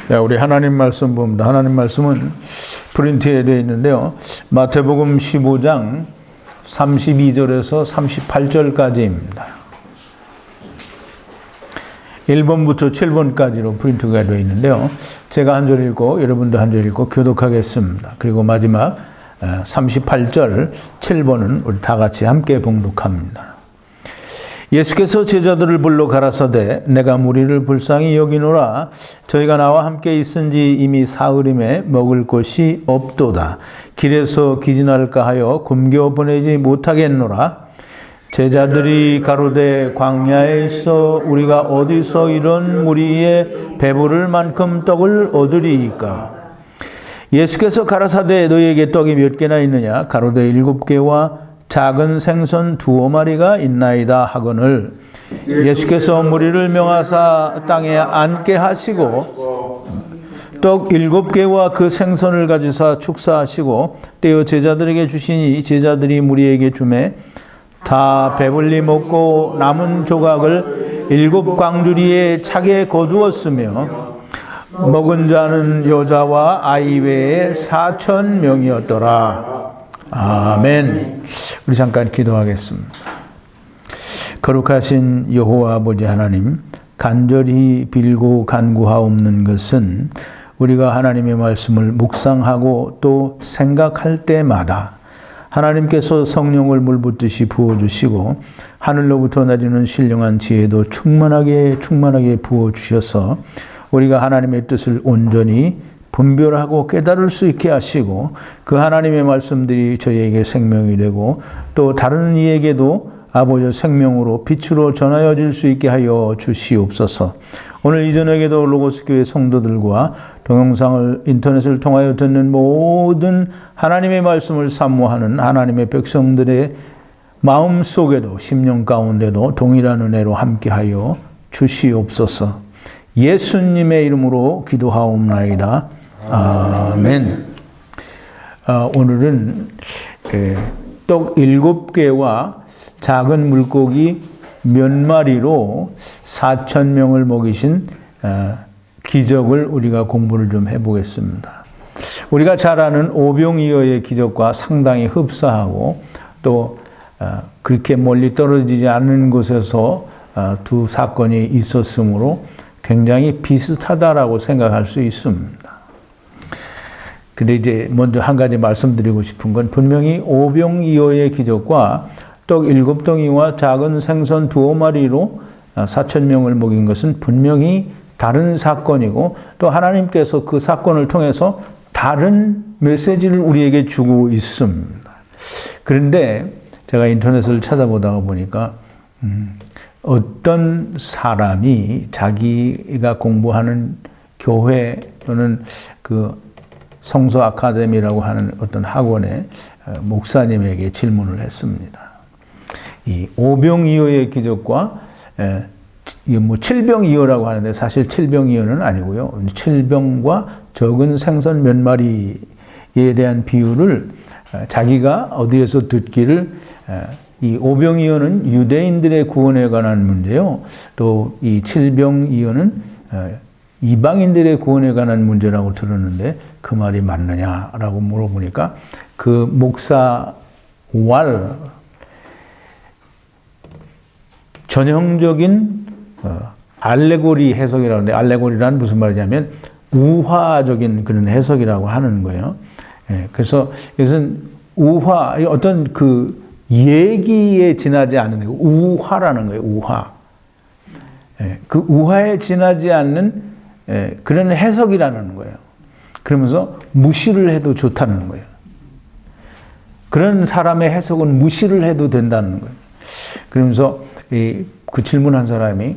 자, 우리 하나님 말씀 봅니다. 하나님 말씀은 프린트에 되어 있는데요. 마태복음 15장 32절에서 38절까지입니다. 1번부터 7번까지로 프린트가 되어 있는데요. 제가 한 절 읽고 여러분도 한 절 읽고 교독하겠습니다. 그리고 마지막 38절 7번은 우리 다 같이 함께 봉독합니다. 예수께서 제자들을 불러 가라사대 내가 무리를 불쌍히 여기노라. 저희가 나와 함께 있은지 이미 사흘임에 먹을 것이 없도다. 길에서 기진할까 하여 굶겨 보내지 못하겠노라. 제자들이 가로되 광야에 있어 우리가 어디서 이런 무리에 배부를 만큼 떡을 얻으리이까. 예수께서 가라사대 너희에게 떡이 몇 개나 있느냐. 가로되 7개와 작은 생선 2마리가 있나이다 하거늘 예수께서 무리를 명하사 땅에 앉게 하시고 떡 7개와 그 생선을 가지사 축사하시고 떼어 제자들에게 주시니 제자들이 무리에게 주매 다 배불리 먹고 남은 조각을 7 광주리에 차게 거두었으며 먹은 자는 여자와 아이 외에 4,000명이었더라. 아멘. 우리 잠깐 기도하겠습니다. 거룩하신 여호와 아버지 하나님, 간절히 빌고 간구하옵는 것은 우리가 하나님의 말씀을 묵상하고 또 생각할 때마다 하나님께서 성령을 물붓듯이 부어주시고 하늘로부터 내리는 신령한 지혜도 충만하게 부어주셔서 우리가 하나님의 뜻을 온전히 분별하고 깨달을 수 있게 하시고 그 하나님의 말씀들이 저희에게 생명이 되고 또 다른 이에게도 아버지의 생명으로 빛으로 전하여질 수 있게 하여 주시옵소서. 오늘 이 저녁에도 로고스 교회 성도들과 동영상을 인터넷을 통하여 듣는 모든 하나님의 말씀을 사모하는 하나님의 백성들의 마음 속에도 심령 가운데도 동일한 은혜로 함께하여 주시옵소서. 예수님의 이름으로 기도하옵나이다. 아멘. 오늘은 떡 7개와 작은 물고기 몇 마리로 4,000명을 먹이신 기적을 우리가 공부를 좀 해보겠습니다. 우리가 잘 아는 오병이어의 기적과 상당히 흡사하고 또 그렇게 멀리 떨어지지 않는 곳에서 두 사건이 있었으므로 굉장히 비슷하다라고 생각할 수 있습니다. 근데 이제 먼저 한 가지 말씀드리고 싶은 건 분명히 오병이어의 기적과 떡 7덩이와 작은 생선 2마리로 4,000명을 먹인 것은 분명히 다른 사건이고 또 하나님께서 그 사건을 통해서 다른 메시지를 우리에게 주고 있습니다. 그런데 제가 인터넷을 찾아보다가 보니까 어떤 사람이 자기가 공부하는 교회 또는 그 성서 아카데미라고 하는 어떤 학원의 목사님에게 질문을 했습니다. 이 오병이어의 기적과 칠병이어라고 하는데 사실 칠병이어는 아니고요. 칠병과 적은 생선 몇 마리에 대한 비유를 자기가 어디에서 듣기를 이 오병이어는 유대인들의 구원에 관한 문제요. 또 이 칠병이어는 이방인들의 구원에 관한 문제라고 들었는데 그 말이 맞느냐라고 물어보니까 그 목사 전형적인 알레고리 해석이라고 하는데 알레고리란 무슨 말이냐면 우화적인 그런 해석이라고 하는 거예요. 그래서 이것은 우화, 어떤 그 얘기에 지나지 않는 우화라는 거예요. 우화. 그 우화에 지나지 않는 그런 해석이라는 거예요. 그러면서 무시를 해도 좋다는 거예요. 그런 사람의 해석은 무시를 해도 된다는 거예요. 그러면서 그 질문한 사람이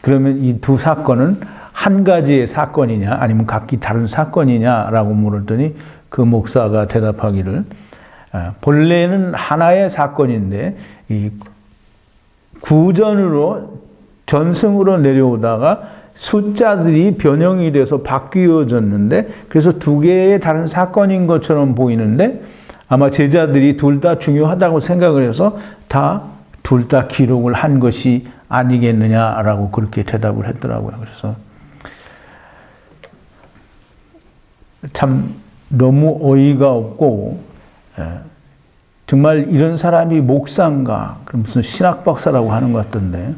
그러면 이 두 사건은 한 가지의 사건이냐 아니면 각기 다른 사건이냐라고 물었더니 그 목사가 대답하기를 본래는 하나의 사건인데 이 구전으로 전승으로 내려오다가 숫자들이 변형이 돼서 바뀌어졌는데 그래서 두 개의 다른 사건인 것처럼 보이는데 아마 제자들이 둘 다 중요하다고 생각을 해서 둘 다 기록을 한 것이 아니겠느냐라고 그렇게 대답을 했더라고요. 그래서 참 너무 어이가 없고, 정말 이런 사람이 목사인가, 그럼 무슨 신학 박사라고 하는 것 같던데,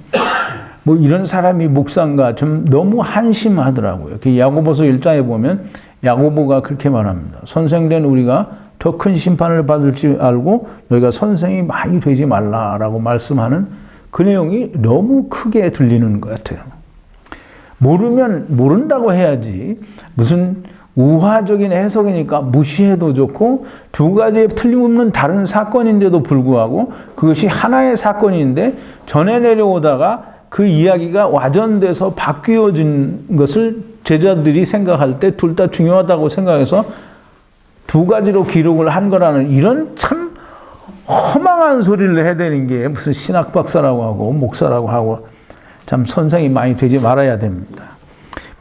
뭐 이런 사람이 목사인가 좀 너무 한심하더라고요. 야고보서 1장에 보면 야고보가 그렇게 말합니다. 선생된 우리가 더 큰 심판을 받을 줄 알고 너희가 선생이 많이 되지 말라라고 말씀하는 그 내용이 너무 크게 들리는 것 같아요. 모르면 모른다고 해야지, 무슨 우화적인 해석이니까 무시해도 좋고, 두 가지의 틀림없는 다른 사건인데도 불구하고 그것이 하나의 사건인데 전해 내려오다가 그 이야기가 와전돼서 바뀌어진 것을 제자들이 생각할 때 둘 다 중요하다고 생각해서 두 가지로 기록을 한 거라는, 이런 참 허망한 소리를 해야 되는 게 무슨 신학 박사라고 하고 목사라고 하고, 참 선생이 많이 되지 말아야 됩니다.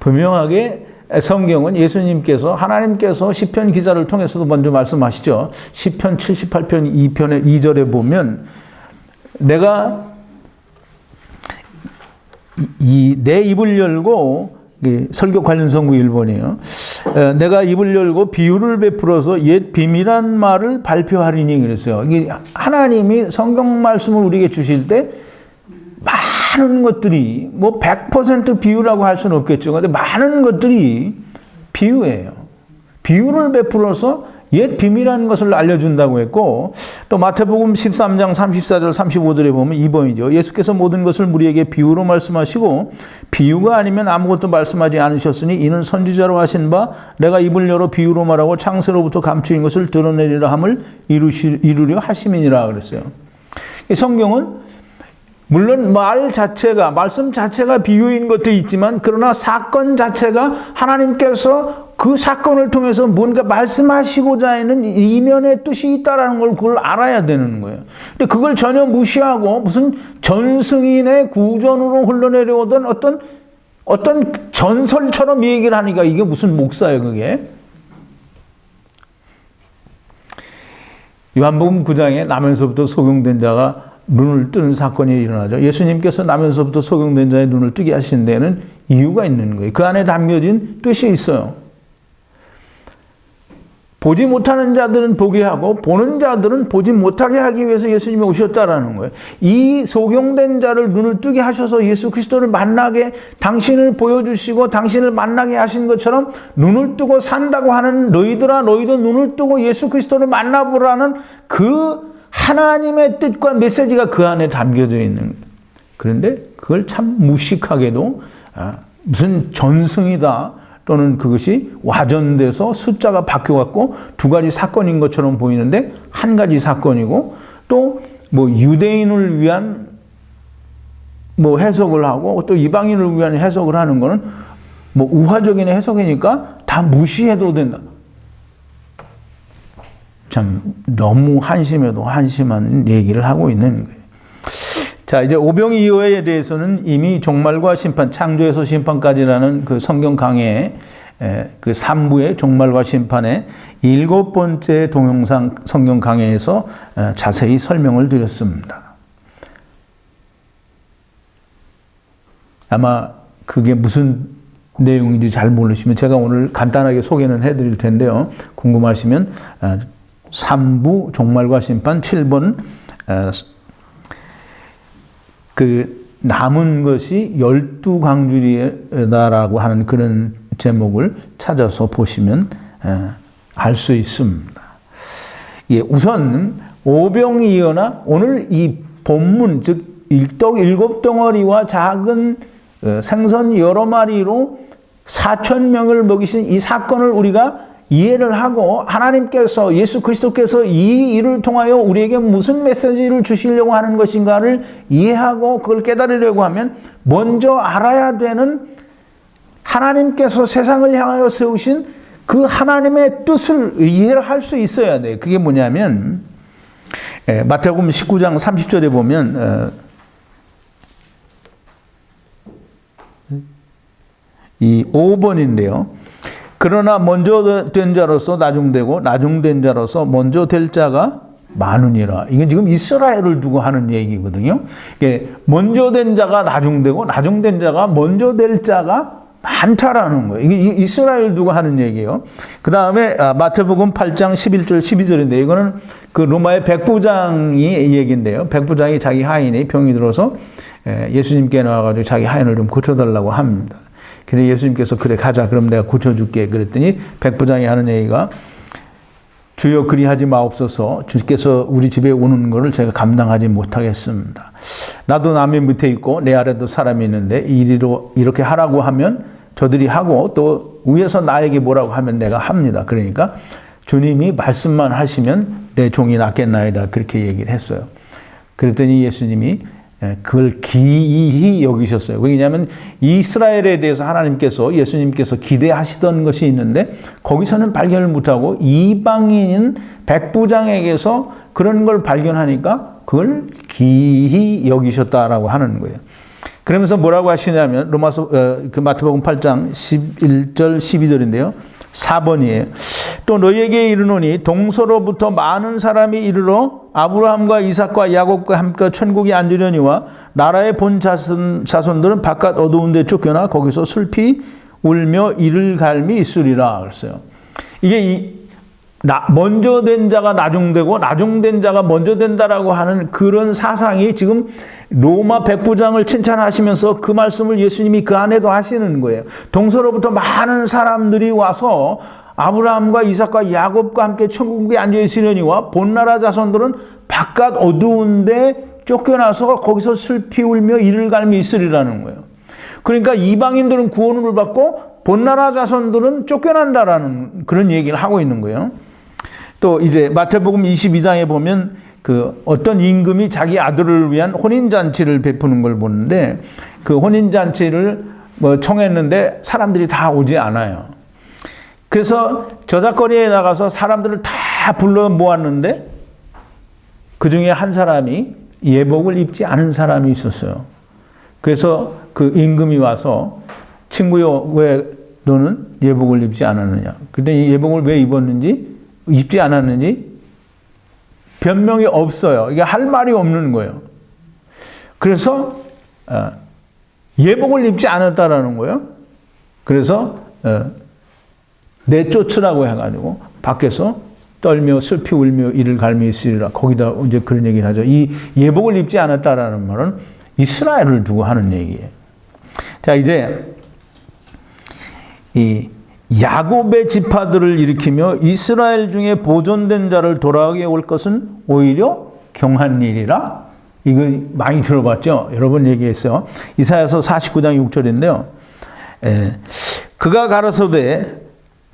분명하게 성경은 예수님께서, 하나님께서 시편 기자를 통해서도 먼저 말씀하시죠. 시편 78편 2편의 2절에 보면 내가 내 입을 열고, 설교 관련 성구 1번이에요. 내가 입을 열고 비유를 베풀어서 옛 비밀한 말을 발표하리니 그랬어요. 이게 하나님이 성경 말씀을 우리에게 주실 때 많은 것들이, 뭐 100% 비유라고 할 수는 없겠죠. 근데 많은 것들이 비유예요. 비유를 베풀어서 옛 비밀한 것을 알려준다고 했고, 또 마태복음 13장 34절 35절에 보면 2번이죠. 예수께서 모든 것을 우리에게 비유로 말씀하시고 비유가 아니면 아무것도 말씀하지 않으셨으니 이는 선지자로 하신 바 내가 입을 열어 비유로 말하고 창세로부터 감추인 것을 드러내리라 함을 이루려 하심이니라 그랬어요. 성경은 물론 말씀 자체가 비유인 것도 있지만, 그러나 사건 자체가 하나님께서 그 사건을 통해서 뭔가 말씀하시고자 하는 이면의 뜻이 있다는 걸 그걸 알아야 되는 거예요. 근데 그걸 전혀 무시하고 무슨 전승인의 구전으로 흘러내려오던 어떤 전설처럼 얘기를 하니까 이게 무슨 목사예요, 그게? 요한복음 9장에 나면서부터 소경된 자가 눈을 뜨는 사건이 일어나죠. 예수님께서 나면서부터 소경된 자의 눈을 뜨게 하신 데는 이유가 있는 거예요. 그 안에 담겨진 뜻이 있어요. 보지 못하는 자들은 보게 하고 보는 자들은 보지 못하게 하기 위해서 예수님이 오셨다라는 거예요. 이 소경된 자를 눈을 뜨게 하셔서 예수 그리스도를 만나게, 당신을 보여주시고 당신을 만나게 하신 것처럼 눈을 뜨고 산다고 하는, 너희들아 너희도 눈을 뜨고 예수 그리스도를 만나보라는 그 하나님의 뜻과 메시지가 그 안에 담겨져 있는 거예요. 그런데 그걸 참 무식하게도 무슨 전승이다, 또는 그것이 와전돼서 숫자가 바뀌어갖고 두 가지 사건인 것처럼 보이는데 한 가지 사건이고, 또 뭐 유대인을 위한 뭐 해석을 하고 또 이방인을 위한 해석을 하는 거는 뭐 우화적인 해석이니까 다 무시해도 된다. 참 너무 한심해도 한심한 얘기를 하고 있는 거예요. 자, 이제 오병이어에 대해서는 이미 종말과 심판, 창조에서 심판까지라는 그 성경 강해의 그 3부의 종말과 심판의 7번째 동영상 성경 강해에서 자세히 설명을 드렸습니다. 아마 그게 무슨 내용인지 잘 모르시면 제가 오늘 간단하게 소개는 해드릴 텐데요. 궁금하시면 3부 종말과 심판 7번 그 남은 것이 12광주리다라고 하는 그런 제목을 찾아서 보시면 알 수 있습니다. 예, 우선 오병이어나 오늘 이 본문, 즉 떡 7덩어리와 작은 생선 여러 마리로 4,000명을 먹이신 이 사건을 우리가 이해를 하고, 하나님께서, 예수 그리스도께서 이 일을 통하여 우리에게 무슨 메시지를 주시려고 하는 것인가를 이해하고 그걸 깨달으려고 하면 먼저 알아야 되는 하나님께서 세상을 향하여 세우신 그 하나님의 뜻을 이해를 할 수 있어야 돼요. 그게 뭐냐면 마태복음 19장 30절에 보면 이 5번인데요. 그러나 먼저 된 자로서 나중되고 나중된 자로서 먼저 될 자가 많으니라. 이게 지금 이스라엘을 두고 하는 얘기거든요. 먼저 된 자가 나중되고 나중된 자가 먼저 될 자가 많다라는 거예요. 이게 이스라엘 두고 하는 얘기예요. 그 다음에 마태복음 8장 11절 12절인데 이거는 그 로마의 백부장이 얘기인데요. 백부장이 자기 하인이 병이 들어서 예수님께 나와가지고 자기 하인을 좀 고쳐달라고 합니다. 근데 예수님께서 그래 가자 그럼 내가 고쳐줄게 그랬더니 백부장이 하는 얘기가 주여 그리하지 마옵소서 주께서 우리 집에 오는 것을 제가 감당하지 못하겠습니다. 나도 남의 밑에 있고 내 아래도 사람이 있는데 이리로 이렇게 하라고 하면 저들이 하고 또 위에서 나에게 뭐라고 하면 내가 합니다. 그러니까 주님이 말씀만 하시면 내 종이 낫겠나이다 그렇게 얘기를 했어요. 그랬더니 예수님이 그걸 기이히 여기셨어요. 왜냐하면 이스라엘에 대해서 하나님께서 예수님께서 기대하시던 것이 있는데 거기서는 발견을 못하고 이방인 백부장에게서 그런 걸 발견하니까 그걸 기이히 여기셨다라고 하는 거예요. 그러면서 뭐라고 하시냐면 로마서 그 마태복음 8장 11절 12절인데요. 4번이에요. 또 너희에게 이르노니 동서로부터 많은 사람이 이르러 아브라함과 이삭과 야곱과 함께 천국에 앉으려니와 나라의 본 자손들은 바깥 어두운 데 쫓겨나 거기서 슬피 울며 이를 갈미 있으리라 그랬어요. 이게 먼저 된 자가 나중되고 나중된 자가 먼저 된다라고 하는 그런 사상이 지금 로마 백부장을 칭찬하시면서 그 말씀을 예수님이 그 안에도 하시는 거예요. 동서로부터 많은 사람들이 와서 아브라함과 이삭과 야곱과 함께 천국에 앉아 있으려니와 본나라 자손들은 바깥 어두운데 쫓겨나서 거기서 슬피 울며 이를 갈미 있으리라는 거예요. 그러니까 이방인들은 구원을 받고 본나라 자손들은 쫓겨난다라는 그런 얘기를 하고 있는 거예요. 또 이제 마태복음 22장에 보면 그 어떤 임금이 자기 아들을 위한 혼인잔치를 베푸는 걸 보는데 그 혼인잔치를 청했는데 사람들이 다 오지 않아요. 그래서 저작거리에 나가서 사람들을 다 불러 모았는데 그 중에 한 사람이 예복을 입지 않은 사람이 있었어요. 그래서 그 임금이 와서 친구요, 왜 너는 예복을 입지 않았느냐. 그때 이 예복을 왜 입지 않았는지 변명이 없어요. 이게 할 말이 없는 거예요. 그래서 예복을 입지 않았다라는 거예요. 그래서 내쫓으라고 해가지고 밖에서 떨며 슬피 울며 이를 갈미 있으리라. 거기다 이제 그런 얘기를 하죠. 이 예복을 입지 않았다라는 말은 이스라엘을 두고 하는 얘기예요. 자, 이제 이 야곱의 지파들을 일으키며 이스라엘 중에 보존된 자를 돌아오게 올 것은 오히려 경한 일이라. 이거 많이 들어봤죠? 여러 번 얘기했어요. 이사야서 49장 6절인데요. 그가 가라사대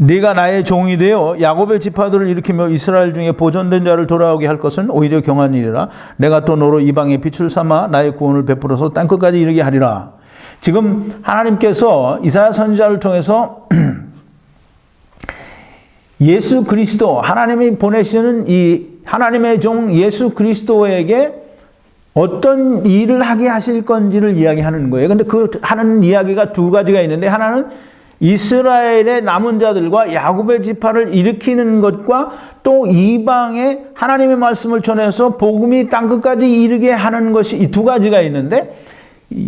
네가 나의 종이 되어 야곱의 지파들을 일으키며 이스라엘 중에 보존된 자를 돌아오게 할 것은 오히려 경한 일이라. 내가 또 너로 이방의 빛을 삼아 나의 구원을 베풀어서 땅끝까지 이르게 하리라. 지금 하나님께서 이사야 선지자를 통해서 예수 그리스도, 하나님이 보내시는 이 하나님의 종 예수 그리스도에게 어떤 일을 하게 하실 건지를 이야기하는 거예요. 근데 그 하는 이야기가 두 가지가 있는데 하나는 이스라엘의 남은 자들과 야곱의 지파를 일으키는 것과 또 이방에 하나님의 말씀을 전해서 복음이 땅끝까지 이르게 하는 것이 이 두 가지가 있는데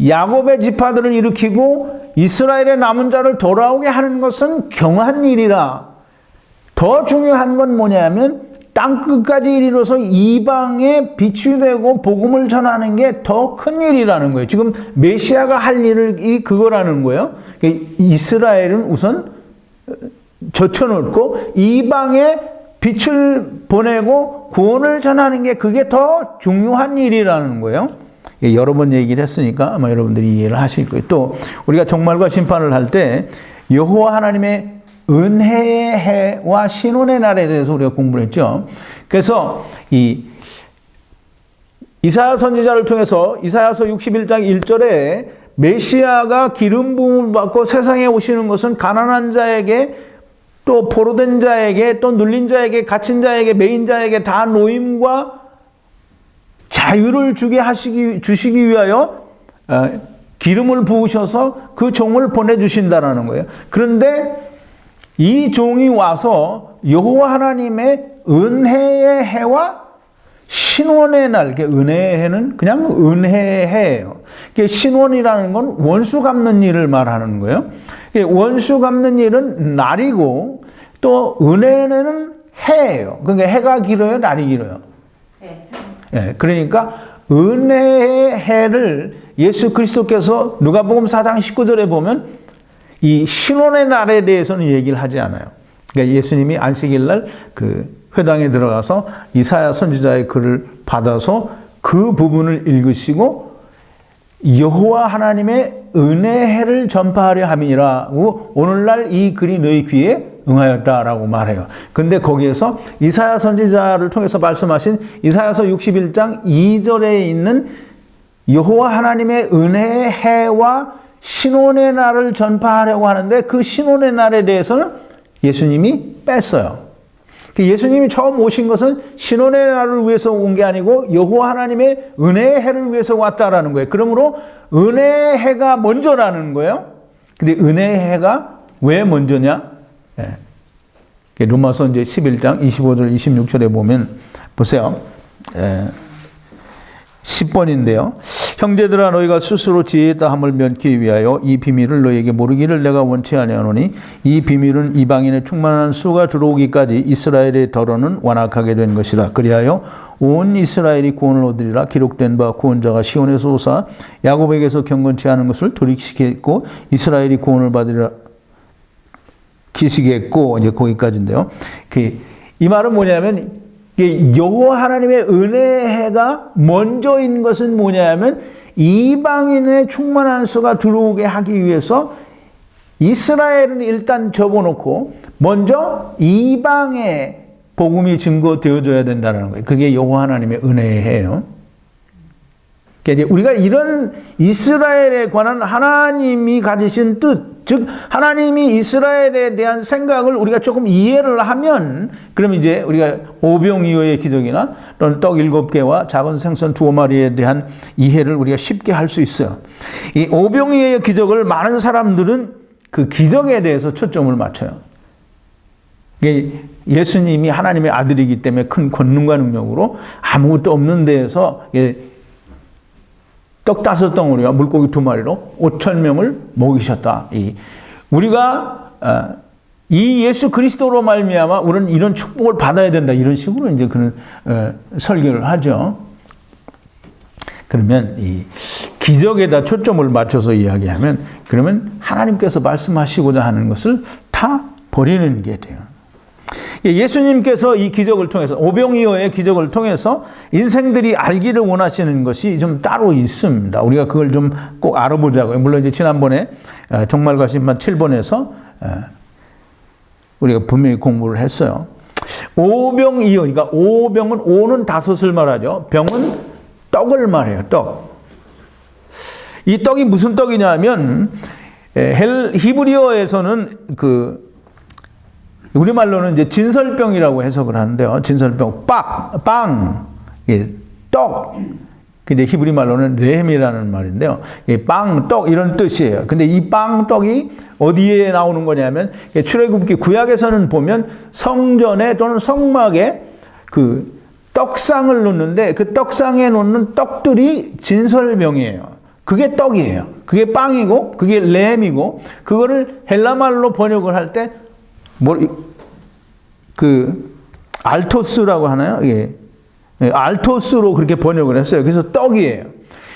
야곱의 지파들을 일으키고 이스라엘의 남은 자를 돌아오게 하는 것은 경한 일이라. 더 중요한 건 뭐냐면 땅끝까지 이르러서 이방에 빛이 되고 복음을 전하는 게 더 큰 일이라는 거예요. 지금 메시아가 할 일이 그거라는 거예요. 이스라엘은 우선 젖혀놓고 이방에 빛을 보내고 구원을 전하는 게 그게 더 중요한 일이라는 거예요. 여러 번 얘기를 했으니까 아마 여러분들이 이해를 하실 거예요. 또 우리가 종말과 심판을 할 때 여호와 하나님의 은혜의 해와 신혼의 날에 대해서 우리가 공부를 했죠. 그래서 이사야 선지자를 통해서 이사야서 61장 1절에 메시아가 기름 부음을 받고 세상에 오시는 것은 가난한 자에게 또 포로된 자에게 또 눌린 자에게 갇힌 자에게 매인 자에게 다 노임과 자유를 주시기 위하여 기름을 부으셔서 그 종을 보내주신다라는 거예요. 그런데 이 종이 와서 여호와 하나님의 은혜의 해와 신원의 날, 은혜의 해는 그냥 은혜의 해예요. 신원이라는 건 원수 갚는 일을 말하는 거예요. 원수 갚는 일은 날이고 또 은혜는 해예요. 그러니까 해가 길어요, 날이 길어요. 네. 그러니까 은혜의 해를 예수 그리스도께서 누가복음 4장 19절에 보면 이 신원의 날에 대해서는 얘기를 하지 않아요. 그러니까 예수님이 안식일 날 그 회당에 들어가서 이사야 선지자의 글을 받아서 그 부분을 읽으시고 여호와 하나님의 은혜해를 전파하려 함이라고 오늘날 이 글이 너희 귀에 응하였다라고 말해요. 근데 거기에서 이사야 선지자를 통해서 말씀하신 이사야서 61장 2절에 있는 여호와 하나님의 은혜의 해와 신혼의 날을 전파하려고 하는데 그 신혼의 날에 대해서는 예수님이 뺐어요. 예수님이 처음 오신 것은 신혼의 날을 위해서 온 게 아니고 여호와 하나님의 은혜의 해를 위해서 왔다라는 거예요. 그러므로 은혜의 해가 먼저라는 거예요. 근데 은혜의 해가 왜 먼저냐? 예. 로마서 이제 11장 25절 26절에 보면 보세요. 10번인데요. 형제들아 너희가 스스로 지혜있다 함을 면키 위하여 이 비밀을 너희에게 모르기를 내가 원치 아니하노니 이 비밀은 이방인의 충만한 수가 들어오기까지 이스라엘의 덜어는 완악하게 된 것이다. 그리하여 온 이스라엘이 구원을 얻으리라. 기록된 바 구원자가 시온에서 오사 야곱에게서 경건치 않은 것을 돌이키겠고 이스라엘이 구원을 받으리라. 기시겠고 이제 거기까지인데요. 이 말은 뭐냐면 여호와 하나님의 은혜가 먼저인 것은 뭐냐면 이방인의 충만한 수가 들어오게 하기 위해서 이스라엘은 일단 접어놓고 먼저 이방의 복음이 증거되어져야 된다는 거예요. 그게 여호와 하나님의 은혜예요. 그러니까 우리가 이런 이스라엘에 관한 하나님이 가지신 뜻, 즉 하나님이 이스라엘에 대한 생각을 우리가 조금 이해를 하면 그럼 이제 우리가 오병이어의 기적이나 또는 떡 7개와 작은 생선 2마리에 대한 이해를 우리가 쉽게 할 수 있어요. 이 오병이어의 기적을 많은 사람들은 그 기적에 대해서 초점을 맞춰요. 예수님이 하나님의 아들이기 때문에 큰 권능과 능력으로 아무것도 없는 데에서 떡 5덩어리와 물고기 2마리로 5,000명을 먹이셨다. 우리가 이 예수 그리스도로 말미암아 우리는 이런 축복을 받아야 된다. 이런 식으로 이제 그런 설교를 하죠. 그러면 이 기적에다 초점을 맞춰서 이야기하면 그러면 하나님께서 말씀하시고자 하는 것을 다 버리는 게 돼요. 예수님께서 이 기적을 통해서 오병이어의 기적을 통해서 인생들이 알기를 원하시는 것이 좀 따로 있습니다. 우리가 그걸 좀 꼭 알아보자고요. 물론 이제 지난번에 종말과 심판 7번에서 우리가 분명히 공부를 했어요. 오병이어, 그러니까 오병은 오는 5을 말하죠. 병은 떡을 말해요. 떡. 이 떡이 무슨 떡이냐면 히브리어에서는 우리말로는 이제 진설병이라고 해석을 하는데요. 진설병, 빵, 떡. 근데 히브리 말로는 레헴이라는 말인데요. 빵, 떡 이런 뜻이에요. 근데 이 빵, 떡이 어디에 나오는 거냐면 출애굽기 구약에서는 보면 성전에 또는 성막에 그 떡상을 놓는데 그 떡상에 놓는 떡들이 진설병이에요. 그게 떡이에요. 그게 빵이고 그게 레헴이고 그거를 헬라말로 번역을 할 때 알토스라고 하나요? 예. 알토스로 그렇게 번역을 했어요. 그래서 떡이에요.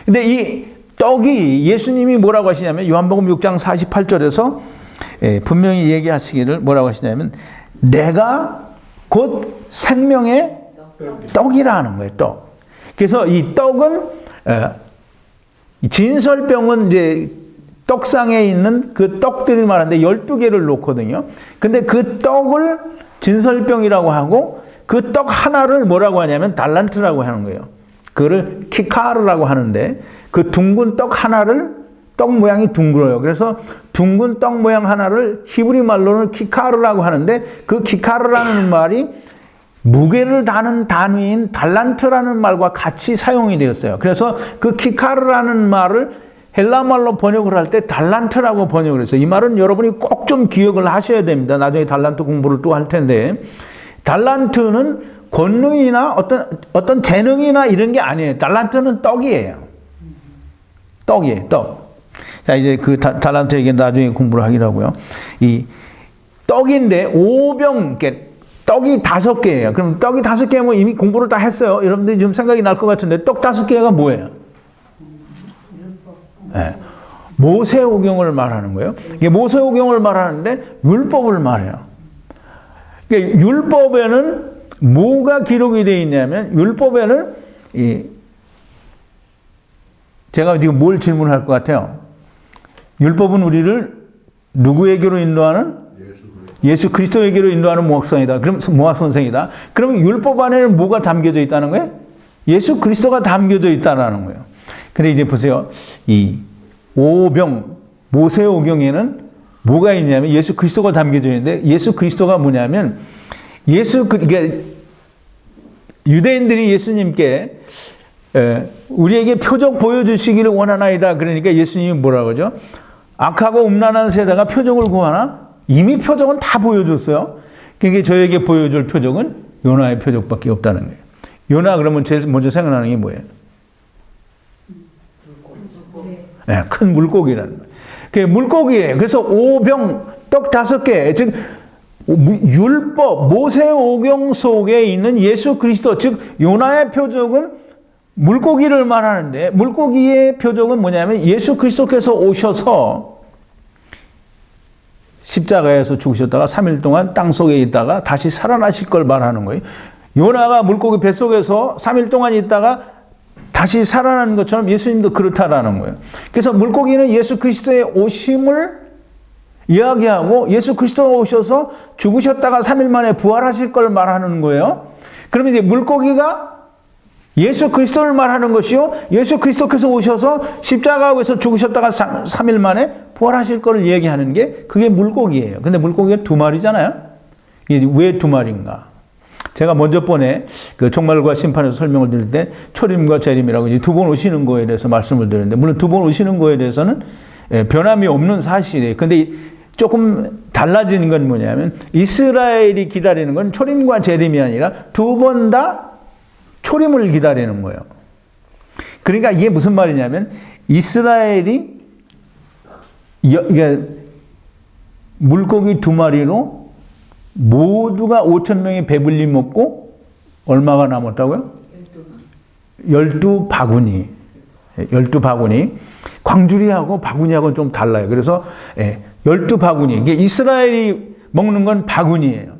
근데 이 떡이 예수님이 뭐라고 하시냐면 요한복음 6장 48절에서 분명히 얘기하시기를 뭐라고 하시냐면 내가 곧 생명의 떡이라는 거예요. 떡. 그래서 이 떡은 진설병은 이제 떡상에 있는 그 떡들을 말하는데 12개를 놓거든요. 근데 그 떡을 진설병이라고 하고 그 떡 하나를 뭐라고 하냐면 달란트라고 하는 거예요. 그거를 키카르라고 하는데 그 둥근 떡 하나를 떡 모양이 둥글어요. 그래서 둥근 떡 모양 하나를 히브리 말로는 키카르라고 하는데 그 키카르라는 말이 무게를 다는 단위인 달란트라는 말과 같이 사용이 되었어요. 그래서 그 키카르라는 말을 헬라말로 번역을 할 때 달란트라고 번역을 했어요. 이 말은 여러분이 꼭 좀 기억을 하셔야 됩니다. 나중에 달란트 공부를 또 할 텐데 달란트는 권능이나 어떤 재능이나 이런 게 아니에요. 달란트는 떡이에요. 떡이에요, 떡. 자, 이제 그 달란트 얘기는 나중에 공부를 하기로 하고요. 이 떡인데 5병, 떡이 5개예요. 그럼 떡이 5개면 이미 공부를 다 했어요. 여러분들이 좀 생각이 날 것 같은데 떡 5개가 뭐예요? 네. 모세오경을 말하는 거예요. 이게 모세오경을 말하는데 율법을 말해요. 그러니까 율법에는 뭐가 기록이 되어 있냐면 율법에는 제가 지금 뭘 질문할 것 같아요? 율법은 우리를 누구에게로 인도하는? 예수 그리스도에게로 인도하는 모학선이다. 그럼 모학선생이다. 그럼 율법 안에는 뭐가 담겨져 있다는 거예요? 예수 그리스도가 담겨져 있다는 거예요. 근데 이제 보세요. 이 오병, 모세오경에는 뭐가 있냐면 예수 그리스도가 담겨져 있는데 예수 그리스도가 뭐냐면 그러니까 유대인들이 예수님께 우리에게 표적 보여주시기를 원하나이다. 그러니까 예수님이 뭐라고 하죠? 악하고 음란한 세대가 표적을 구하나? 이미 표적은 다 보여줬어요. 그러니까 저에게 보여줄 표적은 요나의 표적밖에 없다는 거예요. 요나 그러면 제일 먼저 생각나는 게 뭐예요? 네, 큰 물고기라는 거예요. 그게 물고기예요. 그래서 오병, 떡 5개, 즉 율법, 모세오경 속에 있는 예수 그리스도, 즉 요나의 표적은 물고기를 말하는데 물고기의 표적은 뭐냐면 예수 그리스도께서 오셔서 십자가에서 죽으셨다가 3일 동안 땅속에 있다가 다시 살아나실 걸 말하는 거예요. 요나가 물고기 뱃속에서 3일 동안 있다가 다시 살아나는 것처럼 예수님도 그렇다라는 거예요. 그래서 물고기는 예수 그리스도의 오심을 이야기하고 예수 그리스도가 오셔서 죽으셨다가 3일 만에 부활하실 걸 말하는 거예요. 그러면 이제 물고기가 예수 그리스도를 말하는 것이요. 예수 그리스도께서 오셔서 십자가에서 죽으셨다가 3일 만에 부활하실 걸 얘기하는 게 그게 물고기예요. 근데 물고기가 2마리잖아요. 이게 왜 2마리인가? 제가 먼저 번에 그 종말과 심판에서 설명을 드릴 때 초림과 재림이라고 이제 2번 오시는 거에 대해서 말씀을 드렸는데 물론 2번 오시는 거에 대해서는 변함이 없는 사실이에요. 근데 조금 달라지는 건 뭐냐면 이스라엘이 기다리는 건 초림과 재림이 아니라 2번 다 초림을 기다리는 거예요. 그러니까 이게 무슨 말이냐면 이스라엘이 이게 물고기 2마리로 모두가 5,000명이 배불리 먹고 얼마가 남았다고요? 12바구니. 12바구니. 광주리하고 바구니하고는 좀 달라요. 그래서 12바구니. 이게 이스라엘이 먹는 건 바구니예요.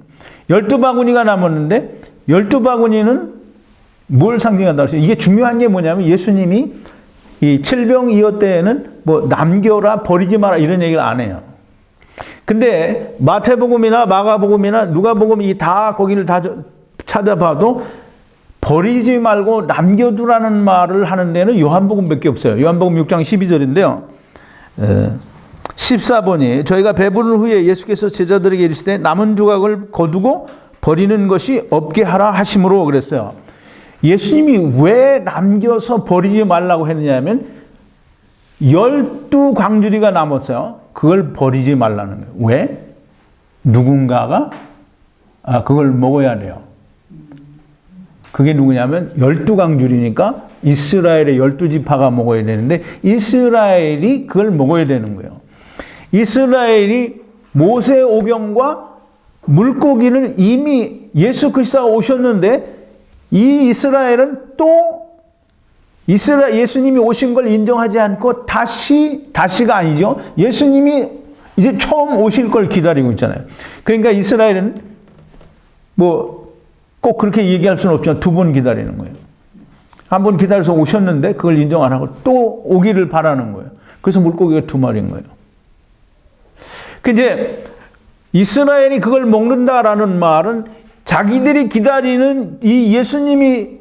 12바구니가 남았는데 12바구니는 뭘 상징한다고 했어요? 이게 중요한 게 뭐냐면 예수님이 이 칠병이어 때에는 뭐 남겨라 버리지 마라 이런 얘기를 안 해요. 근데 마태복음이나 마가복음이나 누가복음 이 다 거기를 다 찾아봐도 버리지 말고 남겨두라는 말을 하는 데는 요한복음밖에 없어요. 요한복음 6장 12절인데요. 14번이 저희가 배부른 후에 예수께서 제자들에게 이르시되 남은 조각을 거두고 버리는 것이 없게 하라 하심으로 그랬어요. 예수님이 왜 남겨서 버리지 말라고 했느냐면 12광주리가 남았어요. 그걸 버리지 말라는 거예요. 왜? 누군가가 그걸 먹어야 돼요. 그게 누구냐면 12광주리니까 이스라엘의 12지파가 먹어야 되는데 이스라엘이 그걸 먹어야 되는 거예요. 이스라엘이 모세오경과 물고기를 이미 예수 그리스도가 오셨는데 이 이스라엘은 또 예수님이 오신 걸 인정하지 않고 다시가 아니죠. 예수님이 이제 처음 오실 걸 기다리고 있잖아요. 그러니까 이스라엘은 뭐 꼭 그렇게 얘기할 수는 없지만 2번 기다리는 거예요. 한 번 기다려서 오셨는데 그걸 인정 안 하고 또 오기를 바라는 거예요. 그래서 물고기가 2마리인 거예요. 근데 이스라엘이 그걸 먹는다라는 말은 자기들이 기다리는 이 예수님이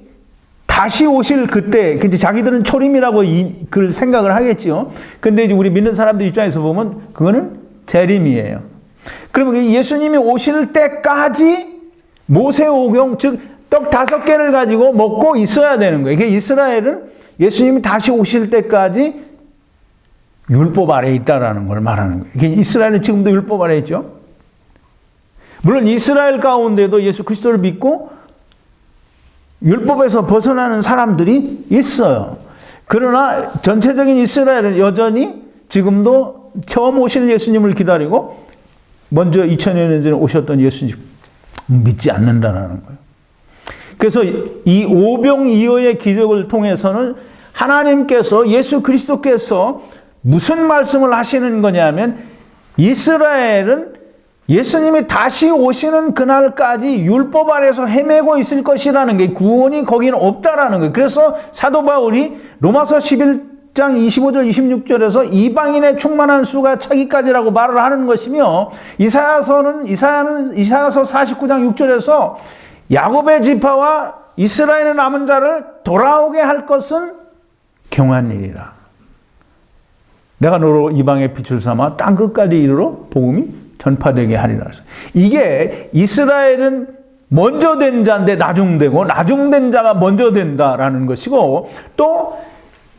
다시 오실 그때, 근데 자기들은 초림이라고 그걸 생각을 하겠지요. 근데 이제 우리 믿는 사람들 입장에서 보면 그거는 재림이에요. 그러면 예수님이 오실 때까지 모세오경, 즉, 떡 5개를 가지고 먹고 있어야 되는 거예요. 이게 이스라엘은 예수님이 다시 오실 때까지 율법 아래에 있다라는 걸 말하는 거예요. 이게 이스라엘은 지금도 율법 아래에 있죠. 물론 이스라엘 가운데도 예수 그리스도를 믿고 율법에서 벗어나는 사람들이 있어요. 그러나 전체적인 이스라엘은 여전히 지금도 처음 오실 예수님을 기다리고 먼저 2000여 년 전에 오셨던 예수님 믿지 않는다는 거예요. 그래서 이 오병이어의 기적을 통해서는 하나님께서, 예수 그리스도께서 무슨 말씀을 하시는 거냐면, 이스라엘은 예수님이 다시 오시는 그날까지 율법 아래서 헤매고 있을 것이라는 게, 구원이 거기는 없다라는 거예요. 그래서 사도 바울이 로마서 11장 25절 26절에서 이방인의 충만한 수가 차기까지라고 말을 하는 것이며, 이사야서 49장 6절에서 야곱의 지파와 이스라엘의 남은 자를 돌아오게 할 것은 경한 일이라. 내가 너로 이방의 빛을 삼아 땅 끝까지 이르러 복음이 전파되게 하리라. 이게 이스라엘은 먼저 된 자인데 나중되고, 나중된 자가 먼저 된다라는 것이고, 또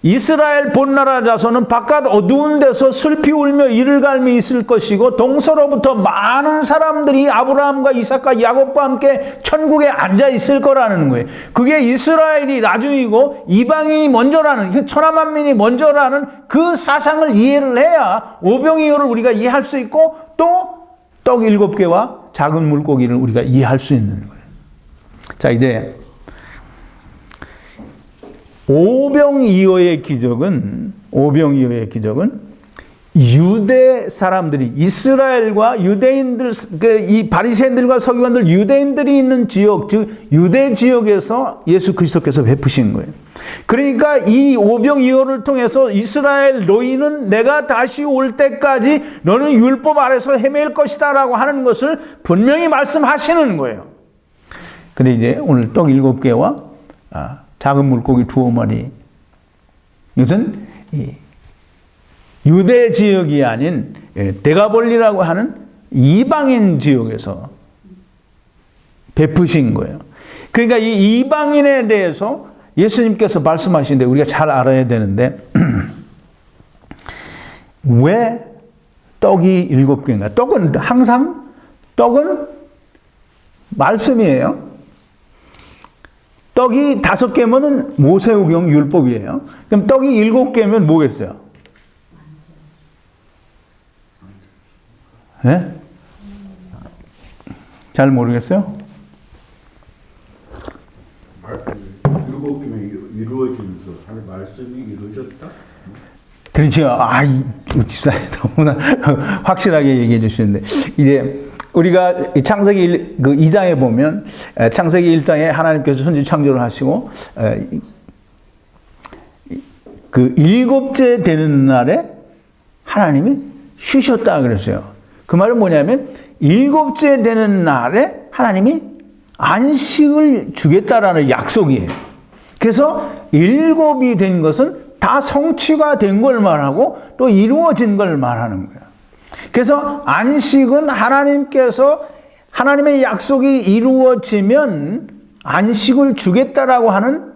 이스라엘 본나라 자손은 바깥 어두운 데서 슬피 울며 이를 갈미 있을 것이고, 동서로부터 많은 사람들이 아브라함과 이삭과 야곱과 함께 천국에 앉아 있을 거라는 거예요. 그게 이스라엘이 나중이고 이방인이 먼저라는, 천하만민이 먼저라는 그 사상을 이해를 해야 오병이어를 우리가 이해할 수 있고, 또 떡 7개와 작은 물고기를 우리가 이해할 수 있는 거예요. 자, 이제 오병이어의 기적은 유대 사람들이, 이스라엘과 유대인들, 이 바리새인들과 서기관들, 유대인들이 있는 지역, 즉 유대 지역에서 예수 그리스도께서 베푸신 거예요. 그러니까 이 오병이어를 통해서 이스라엘 너희는 내가 다시 올 때까지 너는 율법 아래서 헤맬 것이다 라고 하는 것을 분명히 말씀하시는 거예요. 근데 이제 오늘 떡 7개와 작은 물고기 2마리, 이것은 유대 지역이 아닌 데가볼리라고 하는 이방인 지역에서 베푸신 거예요. 그러니까 이 이방인에 대해서 예수님께서 말씀하시는데 우리가 잘 알아야 되는데, 왜 떡이 7개인가? 떡은 항상, 떡은 말씀이에요. 떡이 5개면 모세오경 율법이에요. 그럼 떡이 7개면 뭐겠어요? 네? 잘 모르겠어요? 7개면 이루어지면서 하는 말씀이 이루어졌다? 그렇죠. 집사님 너무나 확실하게 얘기해 주시는데, 이제 우리가 창세기 2장에 보면, 창세기 1장에 하나님께서 천지 창조를 하시고, 그 7째 되는 날에 하나님이 쉬셨다 그랬어요. 그 말은 뭐냐면, 7째 되는 날에 하나님이 안식을 주겠다라는 약속이에요. 그래서 7이 된 것은 다 성취가 된 걸 말하고 또 이루어진 걸 말하는 거예요. 그래서 안식은 하나님께서, 하나님의 약속이 이루어지면 안식을 주겠다라고 하는,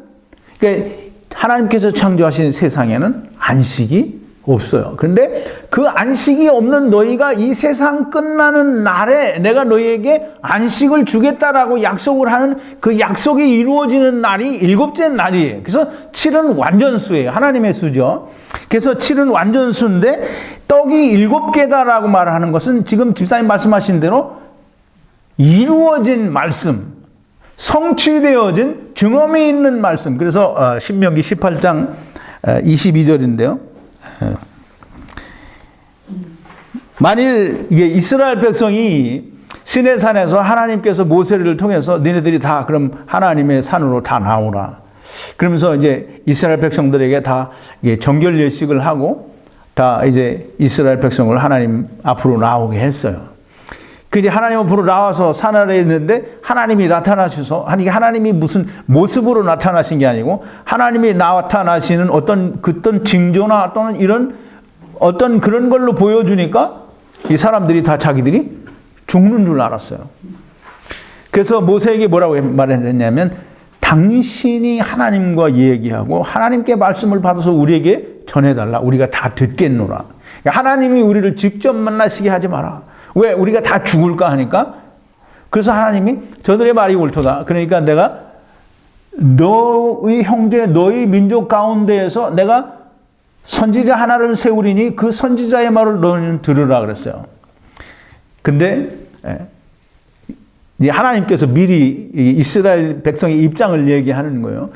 그러니까 하나님께서 창조하신 세상에는 안식이 없어요. 그런데 그 안식이 없는 너희가 이 세상 끝나는 날에 내가 너희에게 안식을 주겠다라고 약속을 하는 그 약속이 이루어지는 날이 7째 날이에요. 그래서 7은 완전수예요. 하나님의 수죠. 그래서 7은 완전수인데 떡이 7개다라고 말하는 것은 지금 집사님 말씀하신 대로 이루어진 말씀, 성취되어진 증언이 있는 말씀. 그래서 신명기 18장 22절인데요. 만일 이게 이스라엘 백성이 시내산에서 하나님께서 모세를 통해서 너네들이 다 그럼 하나님의 산으로 다 나오라. 그러면서 이제 이스라엘 백성들에게 다 정결 예식을 하고 다 이제 이스라엘 백성을 하나님 앞으로 나오게 했어요. 그 이제 하나님 앞으로 나와서 산 아래에 있는데 하나님이 나타나셔서, 아니 하나님이 무슨 모습으로 나타나신 게 아니고 하나님이 나타나시는 어떤 징조나 또는 이런 어떤 그런 걸로 보여주니까 이 사람들이 다 자기들이 죽는 줄 알았어요. 그래서 모세에게 뭐라고 말했냐면, 당신이 하나님과 얘기하고 하나님께 말씀을 받아서 우리에게 전해달라. 우리가 다 듣겠노라. 하나님이 우리를 직접 만나시게 하지 마라. 왜? 우리가 다 죽을까 하니까. 그래서 하나님이 저들의 말이 옳도다. 그러니까 내가 너의 형제, 너의 민족 가운데에서 내가 선지자 하나를 세우리니 그 선지자의 말을 너는 들으라 그랬어요. 근데 이제 하나님께서 미리 이스라엘 백성의 입장을 얘기하는 거예요.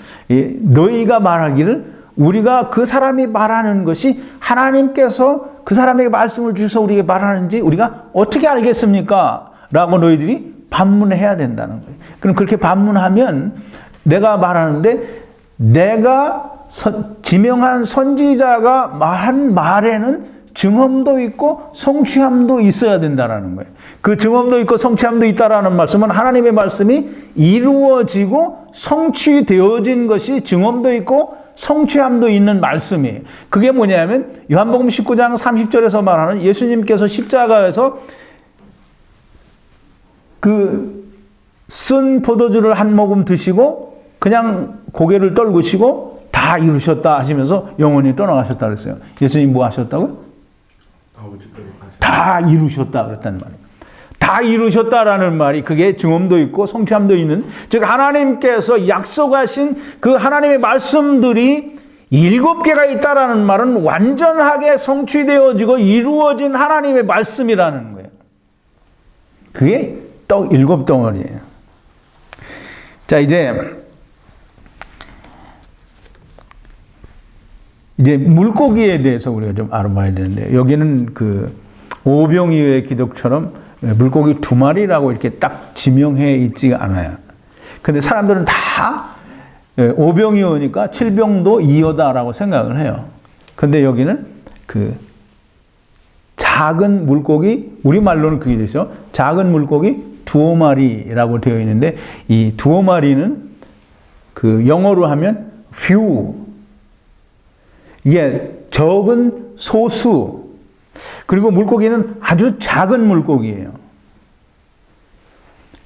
너희가 말하기를 우리가 그 사람이 말하는 것이 하나님께서 그 사람에게 말씀을 주셔서 우리에게 말하는지 우리가 어떻게 알겠습니까? 라고 너희들이 반문해야 된다는 거예요. 그럼 그렇게 반문하면 내가 말하는데 내가 지명한 선지자가 말한 말에는 증언도 있고 성취함도 있어야 된다는 거예요. 그 증언도 있고 성취함도 있다라는 말씀은 하나님의 말씀이 이루어지고 성취되어진 것이 증언도 있고 성취함도 있는 말씀이에요. 그게 뭐냐면 요한복음 19장 30절에서 말하는 예수님께서 십자가에서 그 쓴 포도주를 한 모금 드시고 그냥 고개를 떨구시고 다 이루셨다 하시면서 영원히 떠나가셨다 그랬어요. 예수님 뭐 하셨다고요? 다 이루셨다 그랬단 말이에요. 다 이루셨다라는 말이 그게 증언도 있고 성취함도 있는, 즉 하나님께서 약속하신 그 하나님의 말씀들이 7개가 있다라는 말은 완전하게 성취되어지고 이루어진 하나님의 말씀이라는 거예요. 그게 떡 7덩어리예요. 자, 이제 물고기에 대해서 우리가 좀 알아봐야 되는데, 여기는 그 오병이어의 기독처럼 물고기 2마리라고 이렇게 딱 지명해 있지가 않아요. 근데 사람들은 다 오병이어니까 7병도 이어다라고 생각을 해요. 근데 여기는 그 작은 물고기, 우리말로는 그게 되죠. 작은 물고기 2마리라고 되어 있는데, 이 2마리는 그 영어로 하면 few, 이게 적은 소수, 그리고 물고기는 아주 작은 물고기예요.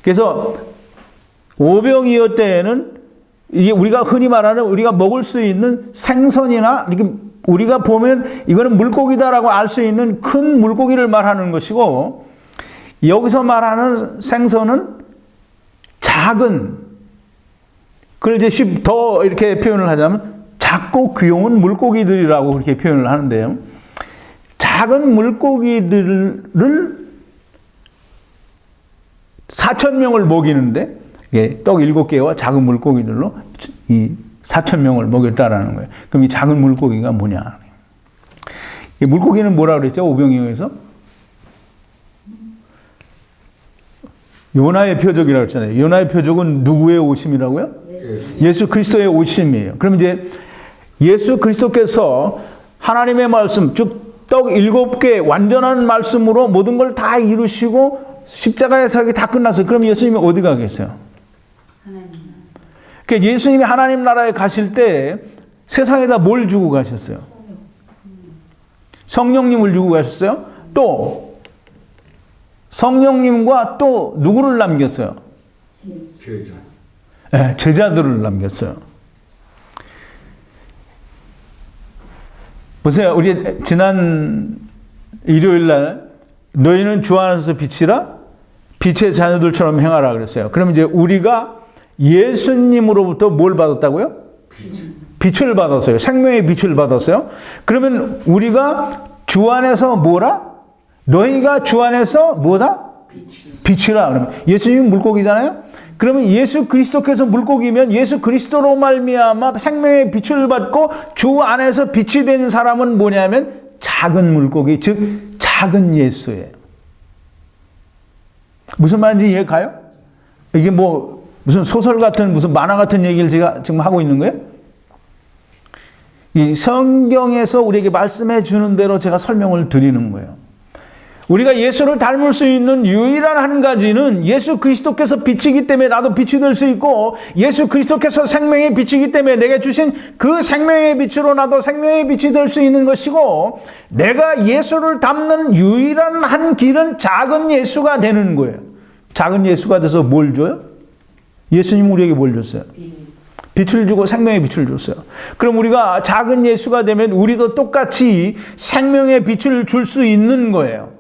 그래서 오병이어 때에는 이게 우리가 흔히 말하는 우리가 먹을 수 있는 생선이나 이렇게 우리가 보면 이거는 물고기다라고 알 수 있는 큰 물고기를 말하는 것이고, 여기서 말하는 생선은 작은, 그걸 이제 더 이렇게 표현을 하자면 작고 귀여운 물고기들이라고 그렇게 표현을 하는데요. 작은 물고기들을 4,000명을 먹이는데, 떡 7개와 작은 물고기들로 이 4,000명을 먹였다라는 거예요. 그럼 이 작은 물고기가 뭐냐? 이 물고기는 뭐라 그랬죠? 오병이어에서? 요나의 표적이라고 했잖아요. 요나의 표적은 누구의 오심이라고요? 예수 그리스도의 오심이에요. 그럼 이제 예수 그리스도께서 하나님의 말씀, 즉 떡 7개 완전한 말씀으로 모든 걸 다 이루시고 십자가에서 다 끝났어요. 그럼 예수님이 어디 가 계세요? 그러니까 예수님이 하나님 나라에 가실 때 세상에다 뭘 주고 가셨어요? 성령님을 주고 가셨어요. 또 성령님과 또 누구를 남겼어요? 제자. 네, 제자들을 남겼어요. 보세요. 우리 지난 일요일 날 너희는 주 안에서 빛이라 빛의 자녀들처럼 행하라 그랬어요. 그럼 이제 우리가 예수님으로부터 뭘 받았다고요? 빛을 받았어요. 생명의 빛을 받았어요. 그러면 우리가 주 안에서 뭐라? 너희가 주 안에서 뭐다? 빛이라. 그러면 예수님은 물고기잖아요. 그러면 예수 그리스도께서 물고기면 예수 그리스도로 말미암아 생명의 빛을 받고 주 안에서 빛이 된 사람은 뭐냐면 작은 물고기, 즉 작은 예수예요. 무슨 말인지 이해 가요? 이게 뭐 무슨 소설 같은 무슨 만화 같은 얘기를 제가 지금 하고 있는 거예요? 이 성경에서 우리에게 말씀해 주는 대로 제가 설명을 드리는 거예요. 우리가 예수를 닮을 수 있는 유일한 한 가지는 예수 그리스도께서 빛이기 때문에 나도 빛이 될 수 있고, 예수 그리스도께서 생명의 빛이기 때문에 내게 주신 그 생명의 빛으로 나도 생명의 빛이 될 수 있는 것이고, 내가 예수를 닮는 유일한 한 길은 작은 예수가 되는 거예요. 작은 예수가 돼서 뭘 줘요? 예수님은 우리에게 뭘 줬어요? 빛을 주고 생명의 빛을 줬어요. 그럼 우리가 작은 예수가 되면 우리도 똑같이 생명의 빛을 줄 수 있는 거예요.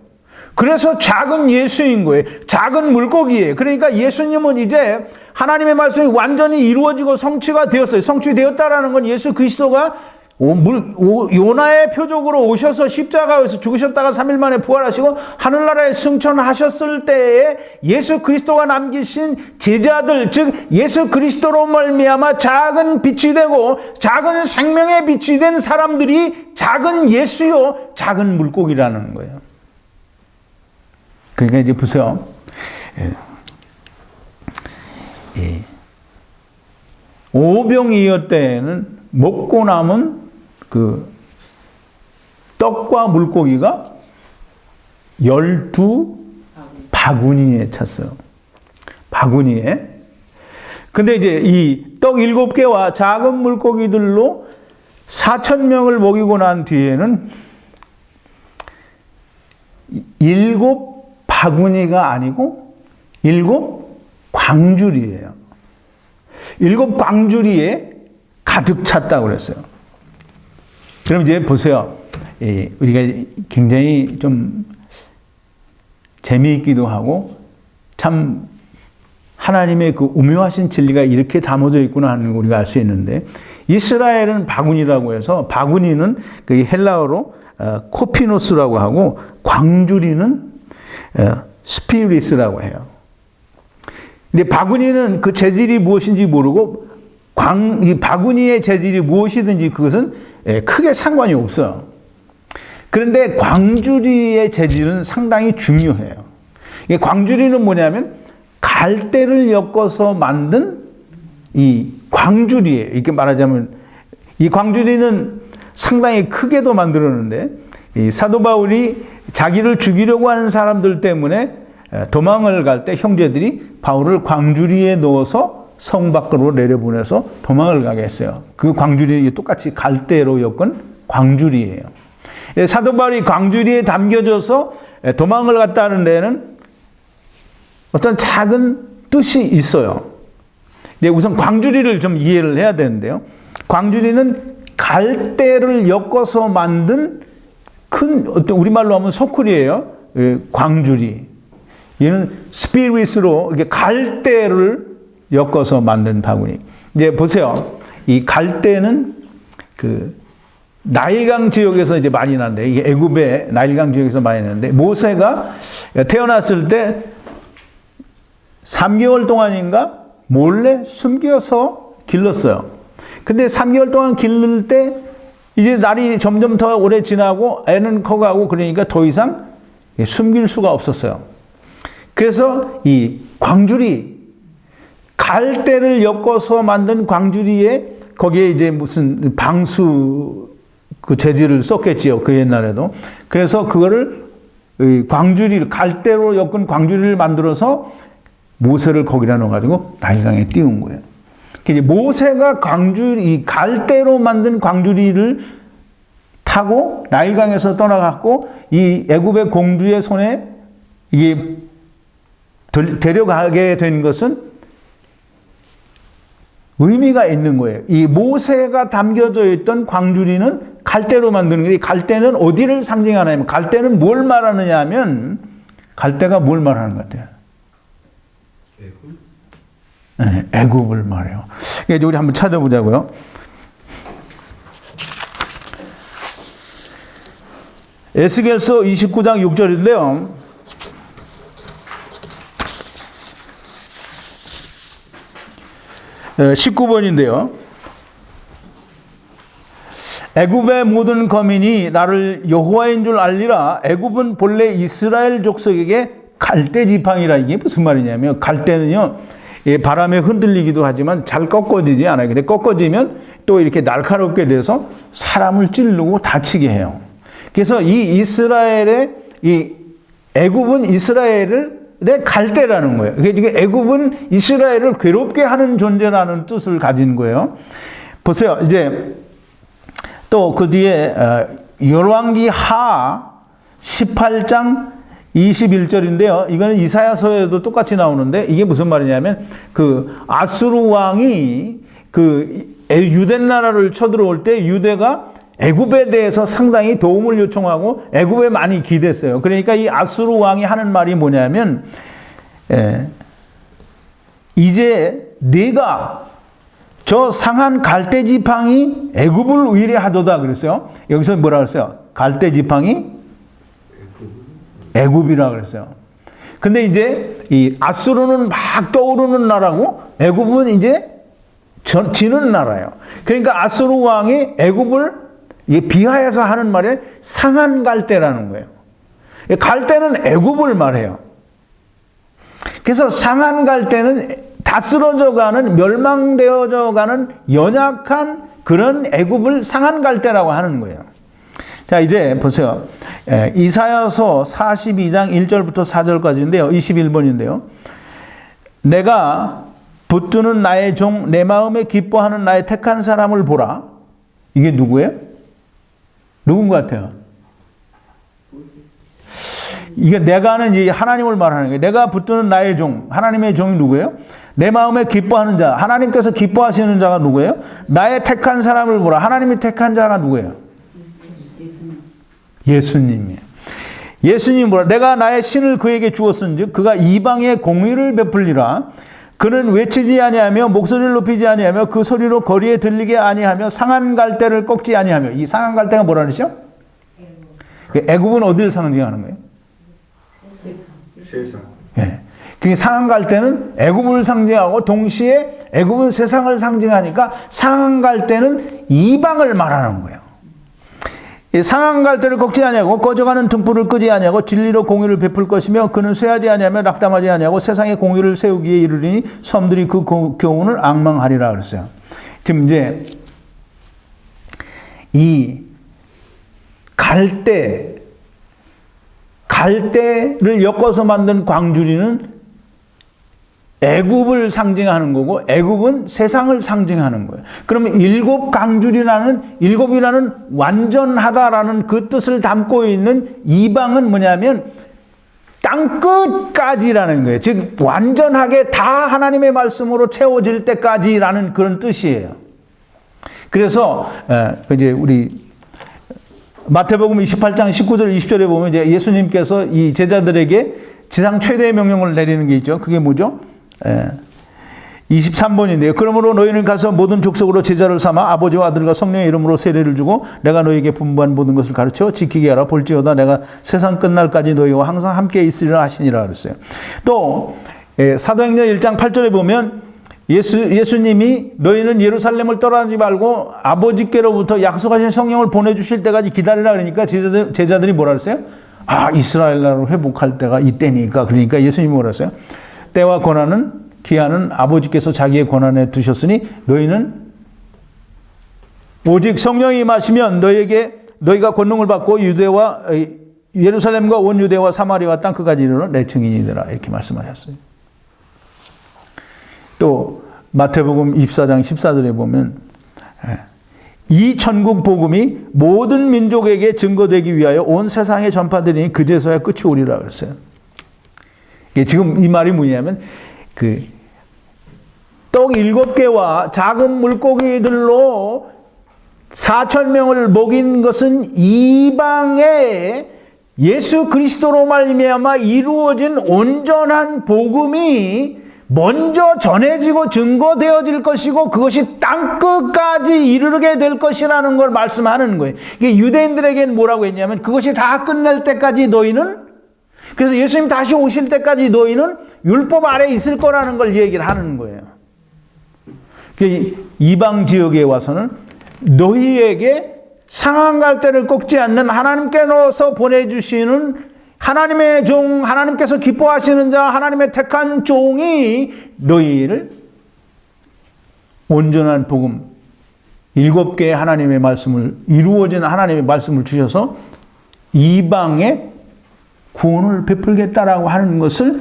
그래서 작은 예수인 거예요. 작은 물고기예요. 그러니까 예수님은 이제 하나님의 말씀이 완전히 이루어지고 성취가 되었어요. 성취되었다라는 건 예수 그리스도가 요나의 표적으로 오셔서 십자가에서 죽으셨다가 3일 만에 부활하시고 하늘나라에 승천하셨을 때에 예수 그리스도가 남기신 제자들, 즉 예수 그리스도로 말미암아 작은 빛이 되고 작은 생명의 빛이 된 사람들이 작은 예수요, 작은 물고기라는 거예요. 그러니까 이제 보세요. 오병이어 때에는 먹고 남은 그 떡과 물고기가 12바구니에 찼어요. 바구니에. 근데 이제 이 떡 7개와 작은 물고기들로 4,000명을 먹이고 난 뒤에는 7바구니가 아니고 7광주리예요. 7광주리에 가득 찼다고 그랬어요. 그럼 이제 보세요. 우리가 굉장히 좀 재미있기도 하고 참 하나님의 그 오묘하신 진리가 이렇게 담아져 있구나 하는 걸 우리가 알 수 있는데, 이스라엘은 바구니라고 해서, 바구니는 그 헬라어로 코피노스라고 하고, 광주리는 스피리스라고 해요. 근데 바구니는 그 재질이 무엇인지 모르고 이 바구니의 재질이 무엇이든지 그것은 크게 상관이 없어요. 그런데 광주리의 재질은 상당히 중요해요. 이게 광주리는 뭐냐면 갈대를 엮어서 만든 이 광주리예요. 이렇게 말하자면 이 광주리는 상당히 크게도 만들었는데, 이 사도 바울이 자기를 죽이려고 하는 사람들 때문에 도망을 갈 때 형제들이 바울을 광주리에 넣어서 성 밖으로 내려보내서 도망을 가게 했어요. 그 광주리 똑같이 갈대로 엮은 광주리예요. 사도 바울이 광주리에 담겨져서 도망을 갔다는 데는 어떤 작은 뜻이 있어요. 우선 광주리를 좀 이해를 해야 되는데요. 광주리는 갈대를 엮어서 만든 큰, 우리말로 하면 소쿠리예요. 광주리. 얘는 스피리스로 이렇게 갈대를 엮어서 만든 바구니. 이제 보세요. 이 갈대는 그 나일강 지역에서 이제 많이 나는데, 이게 애굽의 나일강 지역에서 많이 나는데, 모세가 태어났을 때 3개월 동안인가 몰래 숨겨서 길렀어요. 근데 3개월 동안 기를 때 이제 날이 점점 더 오래 지나고 애는 커가고 그러니까 더 이상 숨길 수가 없었어요. 그래서 이 광주리, 갈대를 엮어서 만든 광주리에 거기에 이제 무슨 방수 그 재질을 썼겠지요. 그 옛날에도. 그래서 그거를 광주리, 갈대로 엮은 광주리를 만들어서 모세를 거기다 넣어가지고 나일강에 띄운 거예요. 모세가 이 갈대로 만든 광주리를 타고 나일강에서 떠나갔고, 이 애굽의 공주의 손에 이게 데려가게 된 것은 의미가 있는 거예요. 이 모세가 담겨져 있던 광주리는 갈대로 만드는 게, 갈대는 어디를 상징하냐면, 갈대는 뭘 말하느냐 하면, 갈대가 뭘 말하는 것 같아요? 애굽? 네, 애굽을 말해요. 이제 우리 한번 찾아보자고요. 에스겔서 29장 6절인데요. 네, 19번인데요. 애굽의 모든 거민이 나를 여호와인 줄 알리라. 애굽은 본래 이스라엘 족속에게 갈대 지팡이라. 이게 무슨 말이냐면, 갈대는요, 바람에 흔들리기도 하지만 잘 꺾어지지 않아요. 근데 꺾어지면 또 이렇게 날카롭게 돼서 사람을 찌르고 다치게 해요. 그래서 이 애굽은 이스라엘의 갈대라는 거예요. 그러니까 애굽은 이스라엘을 괴롭게 하는 존재라는 뜻을 가진 거예요. 보세요. 이제 또 그 뒤에 열왕기 하 18장 21절인데요. 이거는 이사야서에도 똑같이 나오는데, 이게 무슨 말이냐면, 그 아수르 왕이 그 유대 나라를 쳐들어올 때 유대가 애굽에 대해서 상당히 도움을 요청하고 애굽에 많이 기댔어요. 그러니까 이 아수르 왕이 하는 말이 뭐냐면 이제 네가 저 상한 갈대 지팡이 애굽을 의뢰하도다 그랬어요. 여기서 뭐라 그랬어요? 갈대 지팡이 애굽이라 그랬어요. 근데 이제 이 아수르는 막 떠오르는 나라고 애굽은 이제 지는 나라예요. 그러니까 아수르 왕이 애굽을 비하해서 하는 말이 상한 갈대라는 거예요. 갈대는 애굽을 말해요. 그래서 상한 갈대는 다 쓰러져가는 멸망되어져가는 연약한 그런 애굽을 상한 갈대라고 하는 거예요. 자, 이제 보세요. 이사야서 42장 1절부터 4절까지인데요. 21번인데요. 내가 붙드는 나의 종, 내 마음에 기뻐하는 나의 택한 사람을 보라. 이게 누구예요? 누군 것 같아요? 이게 내가는 이 하나님을 말하는 거예요. 내가 붙드는 나의 종, 하나님의 종이 누구예요? 내 마음에 기뻐하는 자, 하나님께서 기뻐하시는 자가 누구예요? 나의 택한 사람을 보라. 하나님이 택한 자가 누구예요? 예수님이에요. 예수님이 뭐라? 내가 나의 신을 그에게 주었은즉 그가 이방에 공의를 베풀리라. 그는 외치지 아니하며 목소리를 높이지 아니하며 그 소리로 거리에 들리게 아니하며 상한 갈대를 꺾지 아니하며. 이 상한 갈대가 뭐라 그러죠? 애굽은 어디를 상징하는 거예요? 세상. 예. 그 상한 갈대는 애굽을 상징하고 동시에 애굽은 세상을 상징하니까 상한 갈대는 이방을 말하는 거예요. 이 상한 갈대를 꺾지 아니하고 꺼져가는 등불을 끄지 아니하고 진리로 공의를 베풀 것이며 그는 쇠하지 아니하며 낙담하지 아니하고 세상에 공의를 세우기에 이르리니 섬들이 그 교훈을 앙망하리라 그랬어요. 지금 이제 이 갈대를 엮어서 만든 광주리는 애굽을 상징하는 거고 애굽은 세상을 상징하는 거예요. 그러면 일곱이라는 완전하다라는 그 뜻을 담고 있는 이방은 뭐냐면 땅끝까지라는 거예요. 즉 완전하게 다 하나님의 말씀으로 채워질 때까지라는 그런 뜻이에요. 그래서 이제 우리 마태복음 28장 19절 20절에 보면 이제 예수님께서 이 제자들에게 지상 최대의 명령을 내리는 게 있죠. 그게 뭐죠? 23번인데요. 그러므로 너희는 가서 모든 족속으로 제자를 삼아 아버지와 아들과 성령의 이름으로 세례를 주고 내가 너희에게 분부한 모든 것을 가르쳐 지키게 하라. 볼지어다 내가 세상 끝날까지 너희와 항상 함께 있으리라 하시니라 그랬어요. 또 사도행전 1장 8절에 보면 예수님이 너희는 예루살렘을 떠나지 말고 아버지께로부터 약속하신 성령을 보내주실 때까지 기다리라 그러니까 제자들이 뭐라 그랬어요? 아, 이스라엘 나라로 회복할 때가 이때니까. 그러니까 예수님이 뭐라 했어요? 때와 권한은 기한은 아버지께서 자기의 권한에 두셨으니 너희는 오직 성령이 임하시면 너희가 권능을 받고 유대와 예루살렘과 온 유대와 사마리아와 땅 끝까지 이르러 내 증인이되라 이렇게 말씀하셨어요. 또 마태복음 24장 14절에 보면 이 천국 복음이 모든 민족에게 증거되기 위하여 온 세상에 전파되리니 그제서야 끝이 오리라 그랬어요. 지금 이 말이 뭐냐면 떡 7개와 작은 물고기들로 4,000명을 먹인 것은 이방에 예수 그리스도로 말미암아 이루어진 온전한 복음이 먼저 전해지고 증거되어질 것이고 그것이 땅끝까지 이르게 될 것이라는 걸 말씀하는 거예요. 이게 유대인들에게는 뭐라고 했냐면 그것이 다 끝날 때까지 너희는, 그래서 예수님 다시 오실 때까지 너희는 율법 아래 있을 거라는 걸 얘기를 하는 거예요. 이방 지역에 와서는 너희에게 상한 갈대를 꺾지 않는 하나님께서 보내주시는 하나님의 종, 하나님께서 기뻐하시는 자, 하나님의 택한 종이 너희를 온전한 복음, 7개의 하나님의 말씀을, 이루어진 하나님의 말씀을 주셔서 이방에 구원을 베풀겠다라고 하는 것을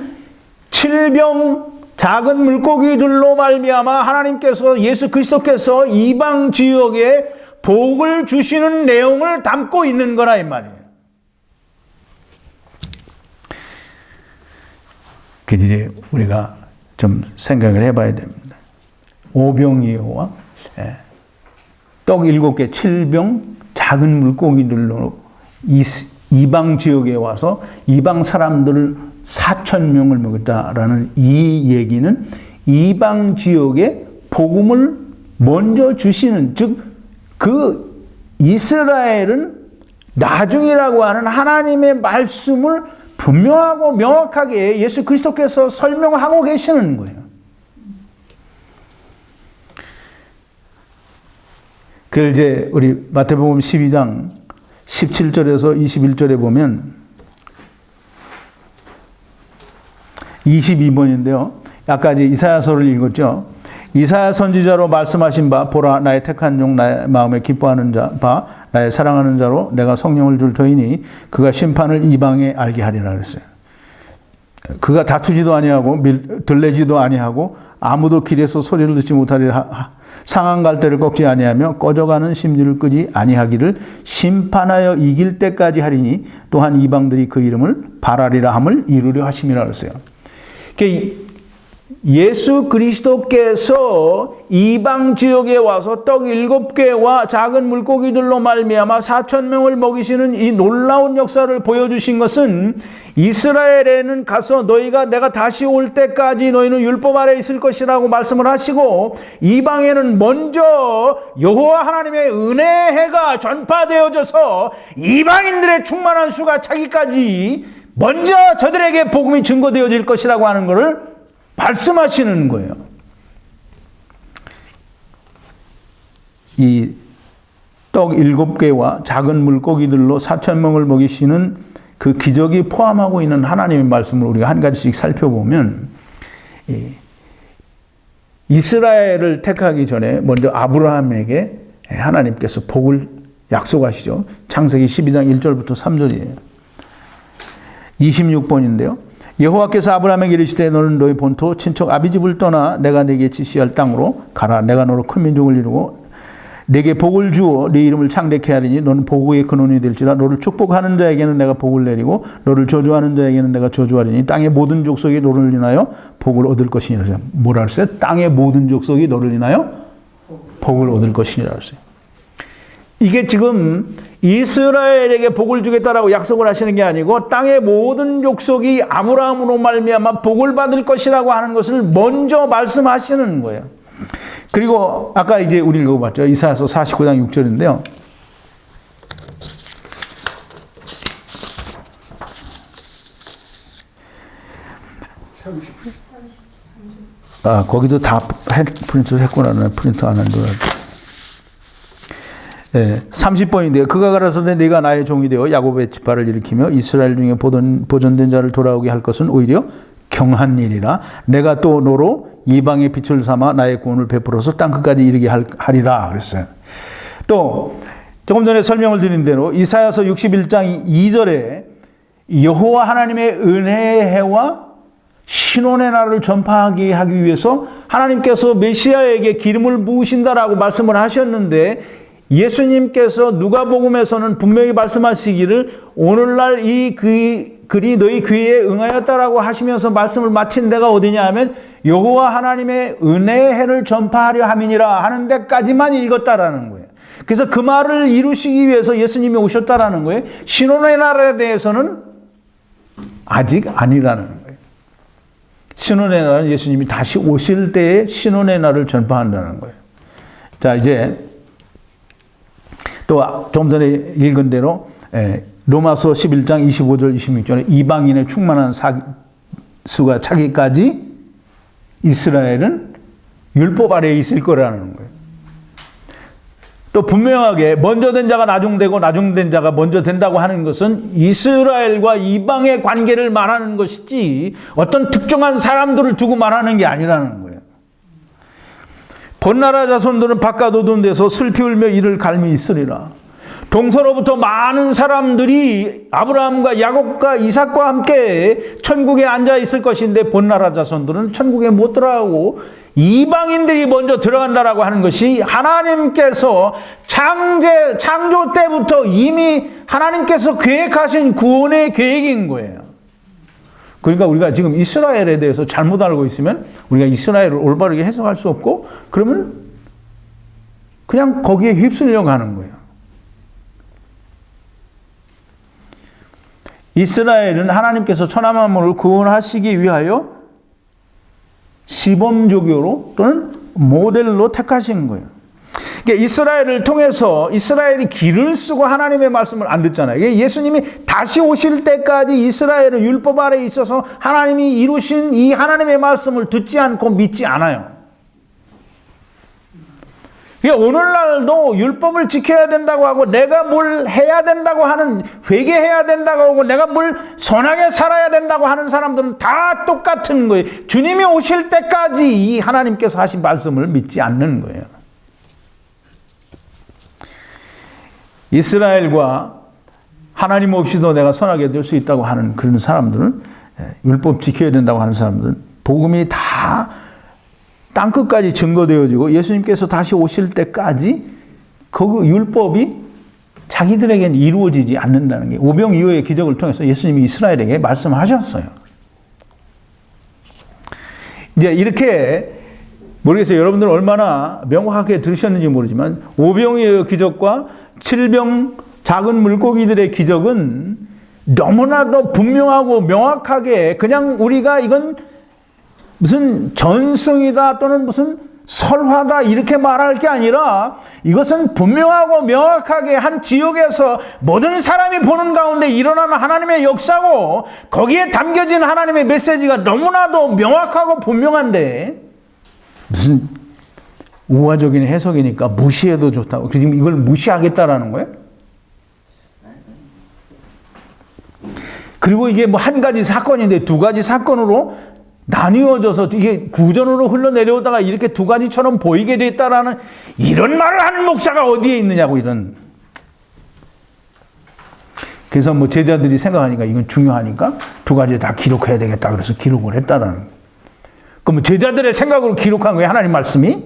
칠병 작은 물고기들로 말미암아 하나님께서, 예수 그리스도께서 이방 지역에 복을 주시는 내용을 담고 있는 거라 이 말이에요. 이제 우리가 좀 생각을 해봐야 됩니다. 오병이어와 떡 7개, 7병, 작은 물고기들로 이방 지역에 와서 이방 사람들을 4,000명을 먹였다라는 이 얘기는 이방 지역에 복음을 먼저 주시는, 즉 그 이스라엘은 나중이라고 하는 하나님의 말씀을 분명하고 명확하게 예수 그리스도께서 설명하고 계시는 거예요. 그걸 이제 우리 마태복음 12장 17절에서 21절에 보면 22번인데요. 아까 이제 이사야서를 읽었죠. 이사야 선지자로 말씀하신 바, 보라 나의 택한 종 나의 마음에 기뻐하는 바 나의 사랑하는 자로 내가 성령을 줄 터이니 그가 심판을 이방에 알게 하리라 그랬어요. 그가 다투지도 아니하고 들레지도 아니하고 아무도 길에서 소리를 듣지 못하리라. 상한 갈대를 꺾지 아니하며 꺼져가는 심지를 끄지 아니하기를 심판하여 이길 때까지 하리니 또한 이방들이 그 이름을 바라리라 함을 이루려 하심이라 그랬어요. 예수 그리스도께서 이방 지역에 와서 떡 7개와 작은 물고기들로 말미암아 4,000명을 먹이시는 이 놀라운 역사를 보여주신 것은 이스라엘에는 가서 너희가 내가 다시 올 때까지 너희는 율법 아래 있을 것이라고 말씀을 하시고, 이방에는 먼저 여호와 하나님의 은혜의 해가 전파되어져서 이방인들의 충만한 수가 차기까지 먼저 저들에게 복음이 증거되어질 것이라고 하는 것을 말씀하시는 거예요. 이 떡 7개와 작은 물고기들로 4,000명을 먹이시는 그 기적이 포함하고 있는 하나님의 말씀을 우리가 한 가지씩 살펴보면, 이스라엘을 택하기 전에 먼저 아브라함에게 하나님께서 복을 약속하시죠. 창세기 12장 1절부터 3절이에요. 26번인데요. 여호와께서 아브라함에게 이르시되 너는 너희 본토 친척 아비집을 떠나 내가 네게 지시할 땅으로 가라. 내가 너로 큰 민족을 이루고 네게 복을 주어 네 이름을 창대케 하리니 너는 복의 근원이 될지라. 너를 축복하는 자에게는 내가 복을 내리고 너를 저주하는 자에게는 내가 저주하리니 땅의 모든 족속이 너를 인하여 복을 얻을 것이니라. 뭐라 했어요? 땅의 모든 족속이 너를 인하여 복을 얻을 것이니라 했어요. 이게 지금 이스라엘에게 복을 주겠다라고 약속을 하시는 게 아니고 땅의 모든 족속이 아브라함으로 말미암아 복을 받을 것이라고 하는 것을 먼저 말씀하시는 거예요. 그리고 아까 이제 우리 읽어봤죠. 이사야서 49장 6절인데요. 거기도 다 프린트를 했구나. 프린트 안 한 줄 알고. 30번인데요. 그가 가라사대 네가 나의 종이 되어 야곱의 지파를 일으키며 이스라엘 중에 보존된 자를 돌아오게 할 것은 오히려 경한 일이라. 내가 또 너로 이방의 빛을 삼아 나의 구원을 베풀어서 땅끝까지 이르게 하리라 그랬어요. 또 조금 전에 설명을 드린 대로 이사야서 61장 2절에 여호와 하나님의 은혜의 해와 신원의 날을 전파하게 하기 위해서 하나님께서 메시아에게 기름을 부으신다라고 말씀을 하셨는데, 예수님께서 누가복음에서는 분명히 말씀하시기를 오늘날 이 글이 너희 귀에 응하였다라고 하시면서 말씀을 마친 데가 어디냐 하면 여호와 하나님의 은혜의 해를 전파하려 함이니라 하는 데까지만 읽었다라는 거예요. 그래서 그 말을 이루시기 위해서 예수님이 오셨다라는 거예요. 신혼의 날에 대해서는 아직 아니라는 거예요. 신혼의 날은 예수님이 다시 오실 때에 신혼의 날을 전파한다는 거예요. 자, 이제 또 좀 전에 읽은 대로 로마서 11장 25절 26절에 이방인의 충만한 수가 차기까지 이스라엘은 율법 아래에 있을 거라는 거예요. 또 분명하게 먼저 된 자가 나중되고 나중된 자가 먼저 된다고 하는 것은 이스라엘과 이방의 관계를 말하는 것이지 어떤 특정한 사람들을 두고 말하는 게 아니라는 거예요. 본나라 자손들은 바깥 어두운 데서 슬피 울며 이를 갈미 있으리라. 동서로부터 많은 사람들이 아브라함과 야곱과 이삭과 함께 천국에 앉아 있을 것인데 본나라 자손들은 천국에 못 들어가고 이방인들이 먼저 들어간다라고 하는 것이 하나님께서 창조 때부터 이미 하나님께서 계획하신 구원의 계획인 거예요. 그러니까 우리가 지금 이스라엘에 대해서 잘못 알고 있으면 우리가 이스라엘을 올바르게 해석할 수 없고, 그러면 그냥 거기에 휩쓸려고 하는 거예요. 이스라엘은 하나님께서 천하 만물을 구원하시기 위하여 시범조교로 또는 모델로 택하신 거예요. 그러니까 이스라엘을 통해서 이스라엘이 길을 쓰고 하나님의 말씀을 안 듣잖아요. 예수님이 다시 오실 때까지 이스라엘은 율법 아래에 있어서 하나님이 이루신 이 하나님의 말씀을 듣지 않고 믿지 않아요. 오늘날도 율법을 지켜야 된다고 하고 내가 뭘 해야 된다고 하는, 회개해야 된다고 하고 내가 뭘 선하게 살아야 된다고 하는 사람들은 다 똑같은 거예요. 주님이 오실 때까지 이 하나님께서 하신 말씀을 믿지 않는 거예요. 이스라엘과 하나님 없이도 내가 선하게 될 수 있다고 하는 그런 사람들은, 율법 지켜야 된다고 하는 사람들은 복음이 다 땅끝까지 증거되어지고 예수님께서 다시 오실 때까지 그 율법이 자기들에게는 이루어지지 않는다는 게 오병이어의 기적을 통해서 예수님이 이스라엘에게 말씀하셨어요. 이제 이렇게 모르겠어요. 여러분들 얼마나 명확하게 들으셨는지 모르지만 오병이어의 기적과 7병 작은 물고기들의 기적은 너무나도 분명하고 명확하게 그냥 우리가 이건 무슨 전승이다 또는 무슨 설화다 이렇게 말할 게 아니라 이것은 분명하고 명확하게 한 지역에서 모든 사람이 보는 가운데 일어나는 하나님의 역사고 거기에 담겨진 하나님의 메시지가 너무나도 명확하고 분명한데 무슨 우화적인 해석이니까 무시해도 좋다고 지금 이걸 무시하겠다라는 거예요? 그리고 이게 뭐 한 가지 사건인데 두 가지 사건으로 나뉘어져서 이게 구전으로 흘러내려오다가 이렇게 두 가지처럼 보이게 됐다라는 이런 말을 하는 목사가 어디에 있느냐고 이런. 그래서 뭐 제자들이 생각하니까 이건 중요하니까 두 가지 다 기록해야 되겠다 그래서 기록을 했다라는 거예요. 그럼 제자들의 생각으로 기록한 거예요 하나님 말씀이?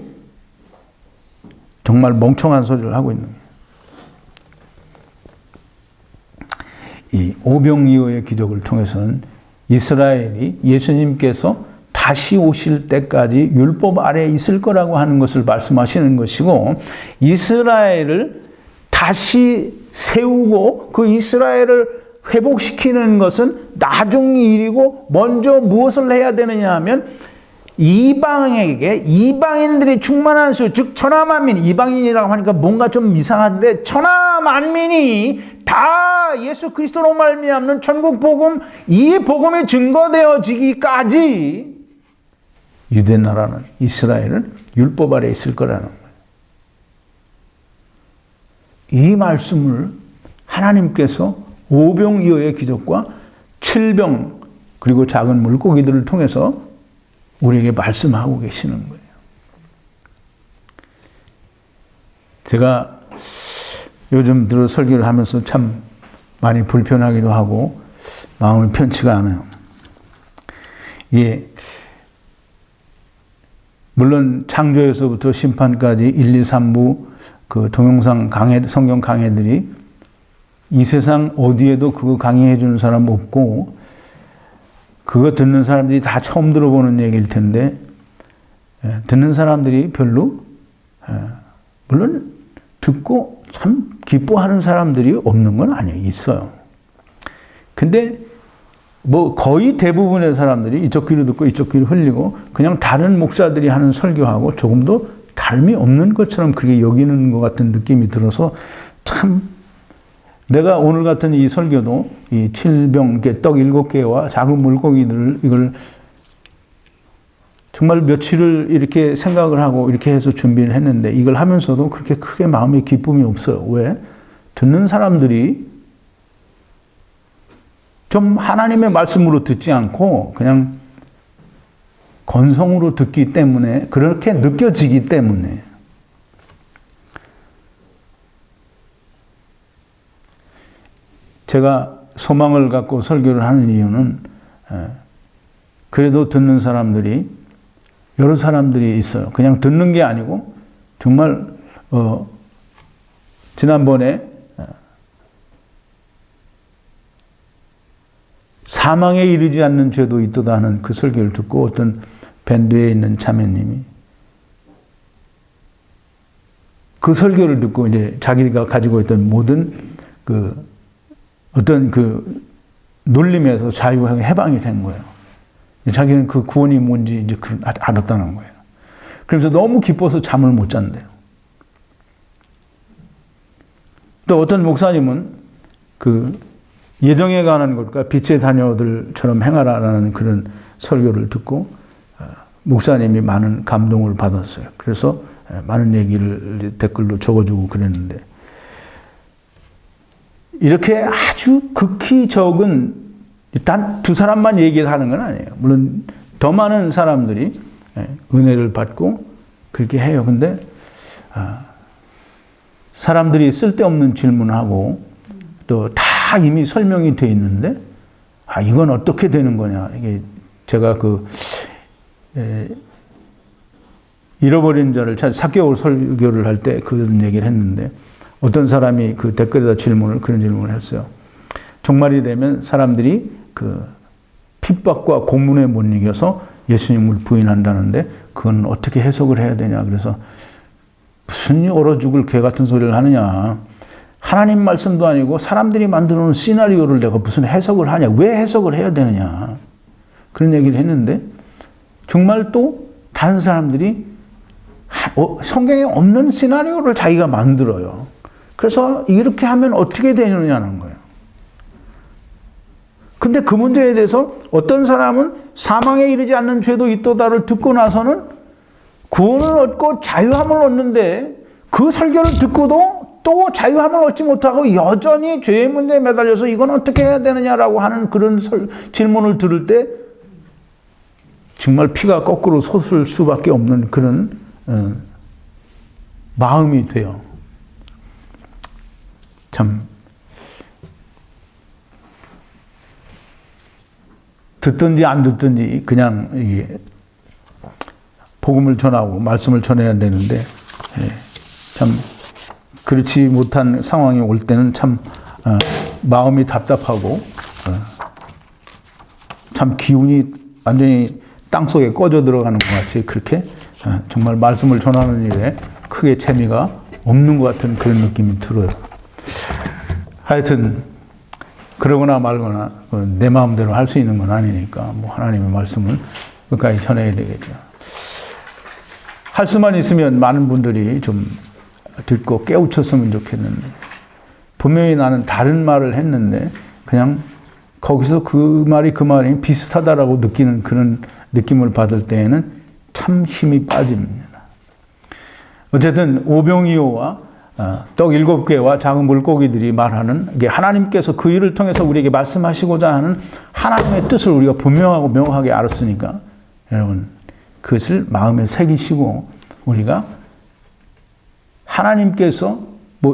정말 멍청한 소리를 하고 있는 거예요. 이 오병이어의 기적을 통해서는 이스라엘이 예수님께서 다시 오실 때까지 율법 아래에 있을 거라고 하는 것을 말씀하시는 것이고 이스라엘을 다시 세우고 그 이스라엘을 회복시키는 것은 나중 일이고 먼저 무엇을 해야 되느냐 하면 이방에게 이방인들이 충만한 수, 즉 천하만민, 이방인이라고 하니까 뭔가 좀 이상한데 천하만민이 다 예수 그리스도로 말미암는 천국 복음, 이 복음이 증거되어지기까지 유대 나라는 이스라엘은 율법 아래 있을 거라는 거예요. 이 말씀을 하나님께서 오병이어의 기적과 7병 그리고 작은 물고기들을 통해서 우리에게 말씀하고 계시는 거예요. 제가 요즘 들어 설교를 하면서 참 많이 불편하기도 하고 마음이 편치가 않아요. 예, 물론 창조에서부터 심판까지 1, 2, 3부 그 동영상 강해, 성경 강해들이 이 세상 어디에도 그거 강의해 주는 사람 없고 그거 듣는 사람들이 다 처음 들어보는 얘기일 텐데 듣는 사람들이 별로 물론 듣고 참 기뻐하는 사람들이 없는 건 아니에요. 있어요. 근데 뭐 거의 대부분의 사람들이 이쪽 귀로 듣고 이쪽 귀로 흘리고 그냥 다른 목사들이 하는 설교하고 조금도 다름이 없는 것처럼 그렇게 여기는 것 같은 느낌이 들어서 참 내가 오늘 같은 이 설교도 이 7병, 떡 7개와 작은 물고기들을 이걸 정말 며칠을 이렇게 생각을 하고 이렇게 해서 준비를 했는데 이걸 하면서도 그렇게 크게 마음에 기쁨이 없어요. 왜? 듣는 사람들이 좀 하나님의 말씀으로 듣지 않고 그냥 건성으로 듣기 때문에 그렇게 느껴지기 때문에 제가 소망을 갖고 설교를 하는 이유는 그래도 듣는 사람들이 여러 사람들이 있어요. 그냥 듣는 게 아니고 정말 지난번에 사망에 이르지 않는 죄도 있도다 하는 그 설교를 듣고 어떤 밴드에 있는 자매님이 그 설교를 듣고 이제 자기가 가지고 있던 모든 그 어떤 그 놀림에서 해방이 된 거예요. 자기는 그 구원이 뭔지 이제 알았다는 거예요. 그러면서 너무 기뻐서 잠을 못 잔대요. 또 어떤 목사님은 그 예정에 관한 것과 빛의 자녀들처럼 행하라라는 그런 설교를 듣고 목사님이 많은 감동을 받았어요. 그래서 많은 얘기를 댓글로 적어주고 그랬는데, 이렇게 아주 극히 적은 단 두 사람만 얘기를 하는 건 아니에요. 물론 더 많은 사람들이 은혜를 받고 그렇게 해요. 근데 사람들이 쓸데없는 질문하고 또 다 이미 설명이 돼 있는데, 이건 어떻게 되는 거냐. 이게 제가 잃어버린 자를 찾아 사개월 설교를 할 때 그런 얘기를 했는데, 어떤 사람이 그 댓글에다 그런 질문을 했어요. 종말이 되면 사람들이 그 핍박과 고문에 못 이겨서 예수님을 부인한다는데 그건 어떻게 해석을 해야 되냐. 그래서 무슨 얼어 죽을 개 같은 소리를 하느냐. 하나님 말씀도 아니고 사람들이 만들어 놓은 시나리오를 내가 무슨 해석을 하냐. 왜 해석을 해야 되느냐. 그런 얘기를 했는데, 정말 또 다른 사람들이 성경에 없는 시나리오를 자기가 만들어요. 그래서 이렇게 하면 어떻게 되느냐는 거예요. 근데 그 문제에 대해서 어떤 사람은 사망에 이르지 않는 죄도 있도다를 듣고 나서는 구원을 얻고 자유함을 얻는데, 그 설교를 듣고도 또 자유함을 얻지 못하고 여전히 죄의 문제에 매달려서 이건 어떻게 해야 되느냐라고 하는 그런 질문을 들을 때 정말 피가 거꾸로 솟을 수밖에 없는 그런 마음이 돼요. 참 듣든지 안 듣든지 그냥 이게 복음을 전하고 말씀을 전해야 되는데, 참 그렇지 못한 상황이 올 때는 참 마음이 답답하고 참 기운이 완전히 땅속에 꺼져 들어가는 것 같이, 그렇게 정말 말씀을 전하는 일에 크게 재미가 없는 것 같은 그런 느낌이 들어요. 하여튼 그러거나 말거나 내 마음대로 할 수 있는 건 아니니까 하나님의 말씀을 끝까지 전해야 되겠죠. 할 수만 있으면 많은 분들이 좀 듣고 깨우쳤으면 좋겠는데, 분명히 나는 다른 말을 했는데 그냥 거기서 그 말이 비슷하다라고 느끼는 그런 느낌을 받을 때에는 참 힘이 빠집니다. 어쨌든 오병이어와 떡 7개와 작은 물고기들이 말하는 게 하나님께서 그 일을 통해서 우리에게 말씀하시고자 하는 하나님의 뜻을 우리가 분명하고 명확하게 알았으니까, 여러분 그것을 마음에 새기시고, 우리가 하나님께서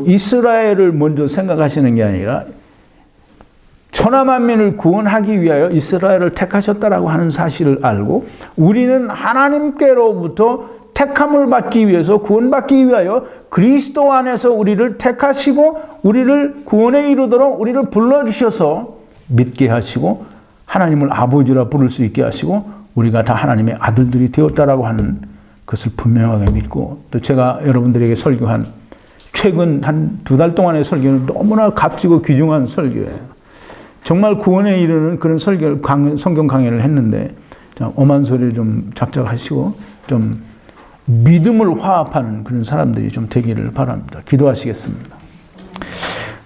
이스라엘을 먼저 생각하시는 게 아니라 천하만민을 구원하기 위하여 이스라엘을 택하셨다라고 하는 사실을 알고, 우리는 하나님께로부터 택함을 받기 위해서, 구원받기 위하여 그리스도 안에서 우리를 택하시고 우리를 구원에 이르도록 우리를 불러주셔서 믿게 하시고 하나님을 아버지라 부를 수 있게 하시고 우리가 다 하나님의 아들들이 되었다라고 하는 것을 분명하게 믿고, 또 제가 여러분들에게 설교한 최근 한 2달 동안의 설교는 너무나 값지고 귀중한 설교예요. 정말 구원에 이르는 그런 성경 강의를 했는데, 엄한 소리 좀 작작하시고 좀 믿음을 화합하는 그런 사람들이 좀 되기를 바랍니다. 기도하시겠습니다.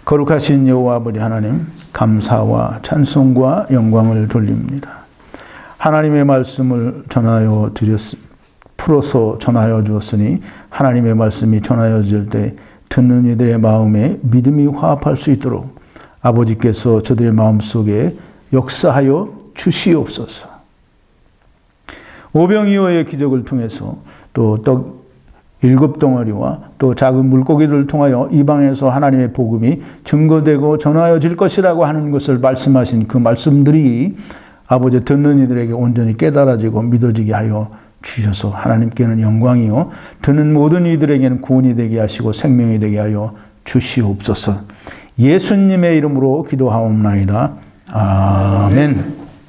거룩하신 여호와 아버지 하나님, 감사와 찬송과 영광을 돌립니다. 하나님의 말씀을 풀어서 전하여 주었으니, 하나님의 말씀이 전하여질 때 듣는 이들의 마음에 믿음이 화합할 수 있도록 아버지께서 저들의 마음속에 역사하여 주시옵소서. 오병이어의 기적을 통해서 또 떡 7덩어리와 또 작은 물고기를 통하여 이방에서 하나님의 복음이 증거되고 전하여질 것이라고 하는 것을 말씀하신 그 말씀들이 아버지 듣는 이들에게 온전히 깨달아지고 믿어지게 하여 주셔서 하나님께는 영광이요 듣는 모든 이들에게는 구원이 되게 하시고 생명이 되게 하여 주시옵소서. 예수님의 이름으로 기도하옵나이다. 아멘.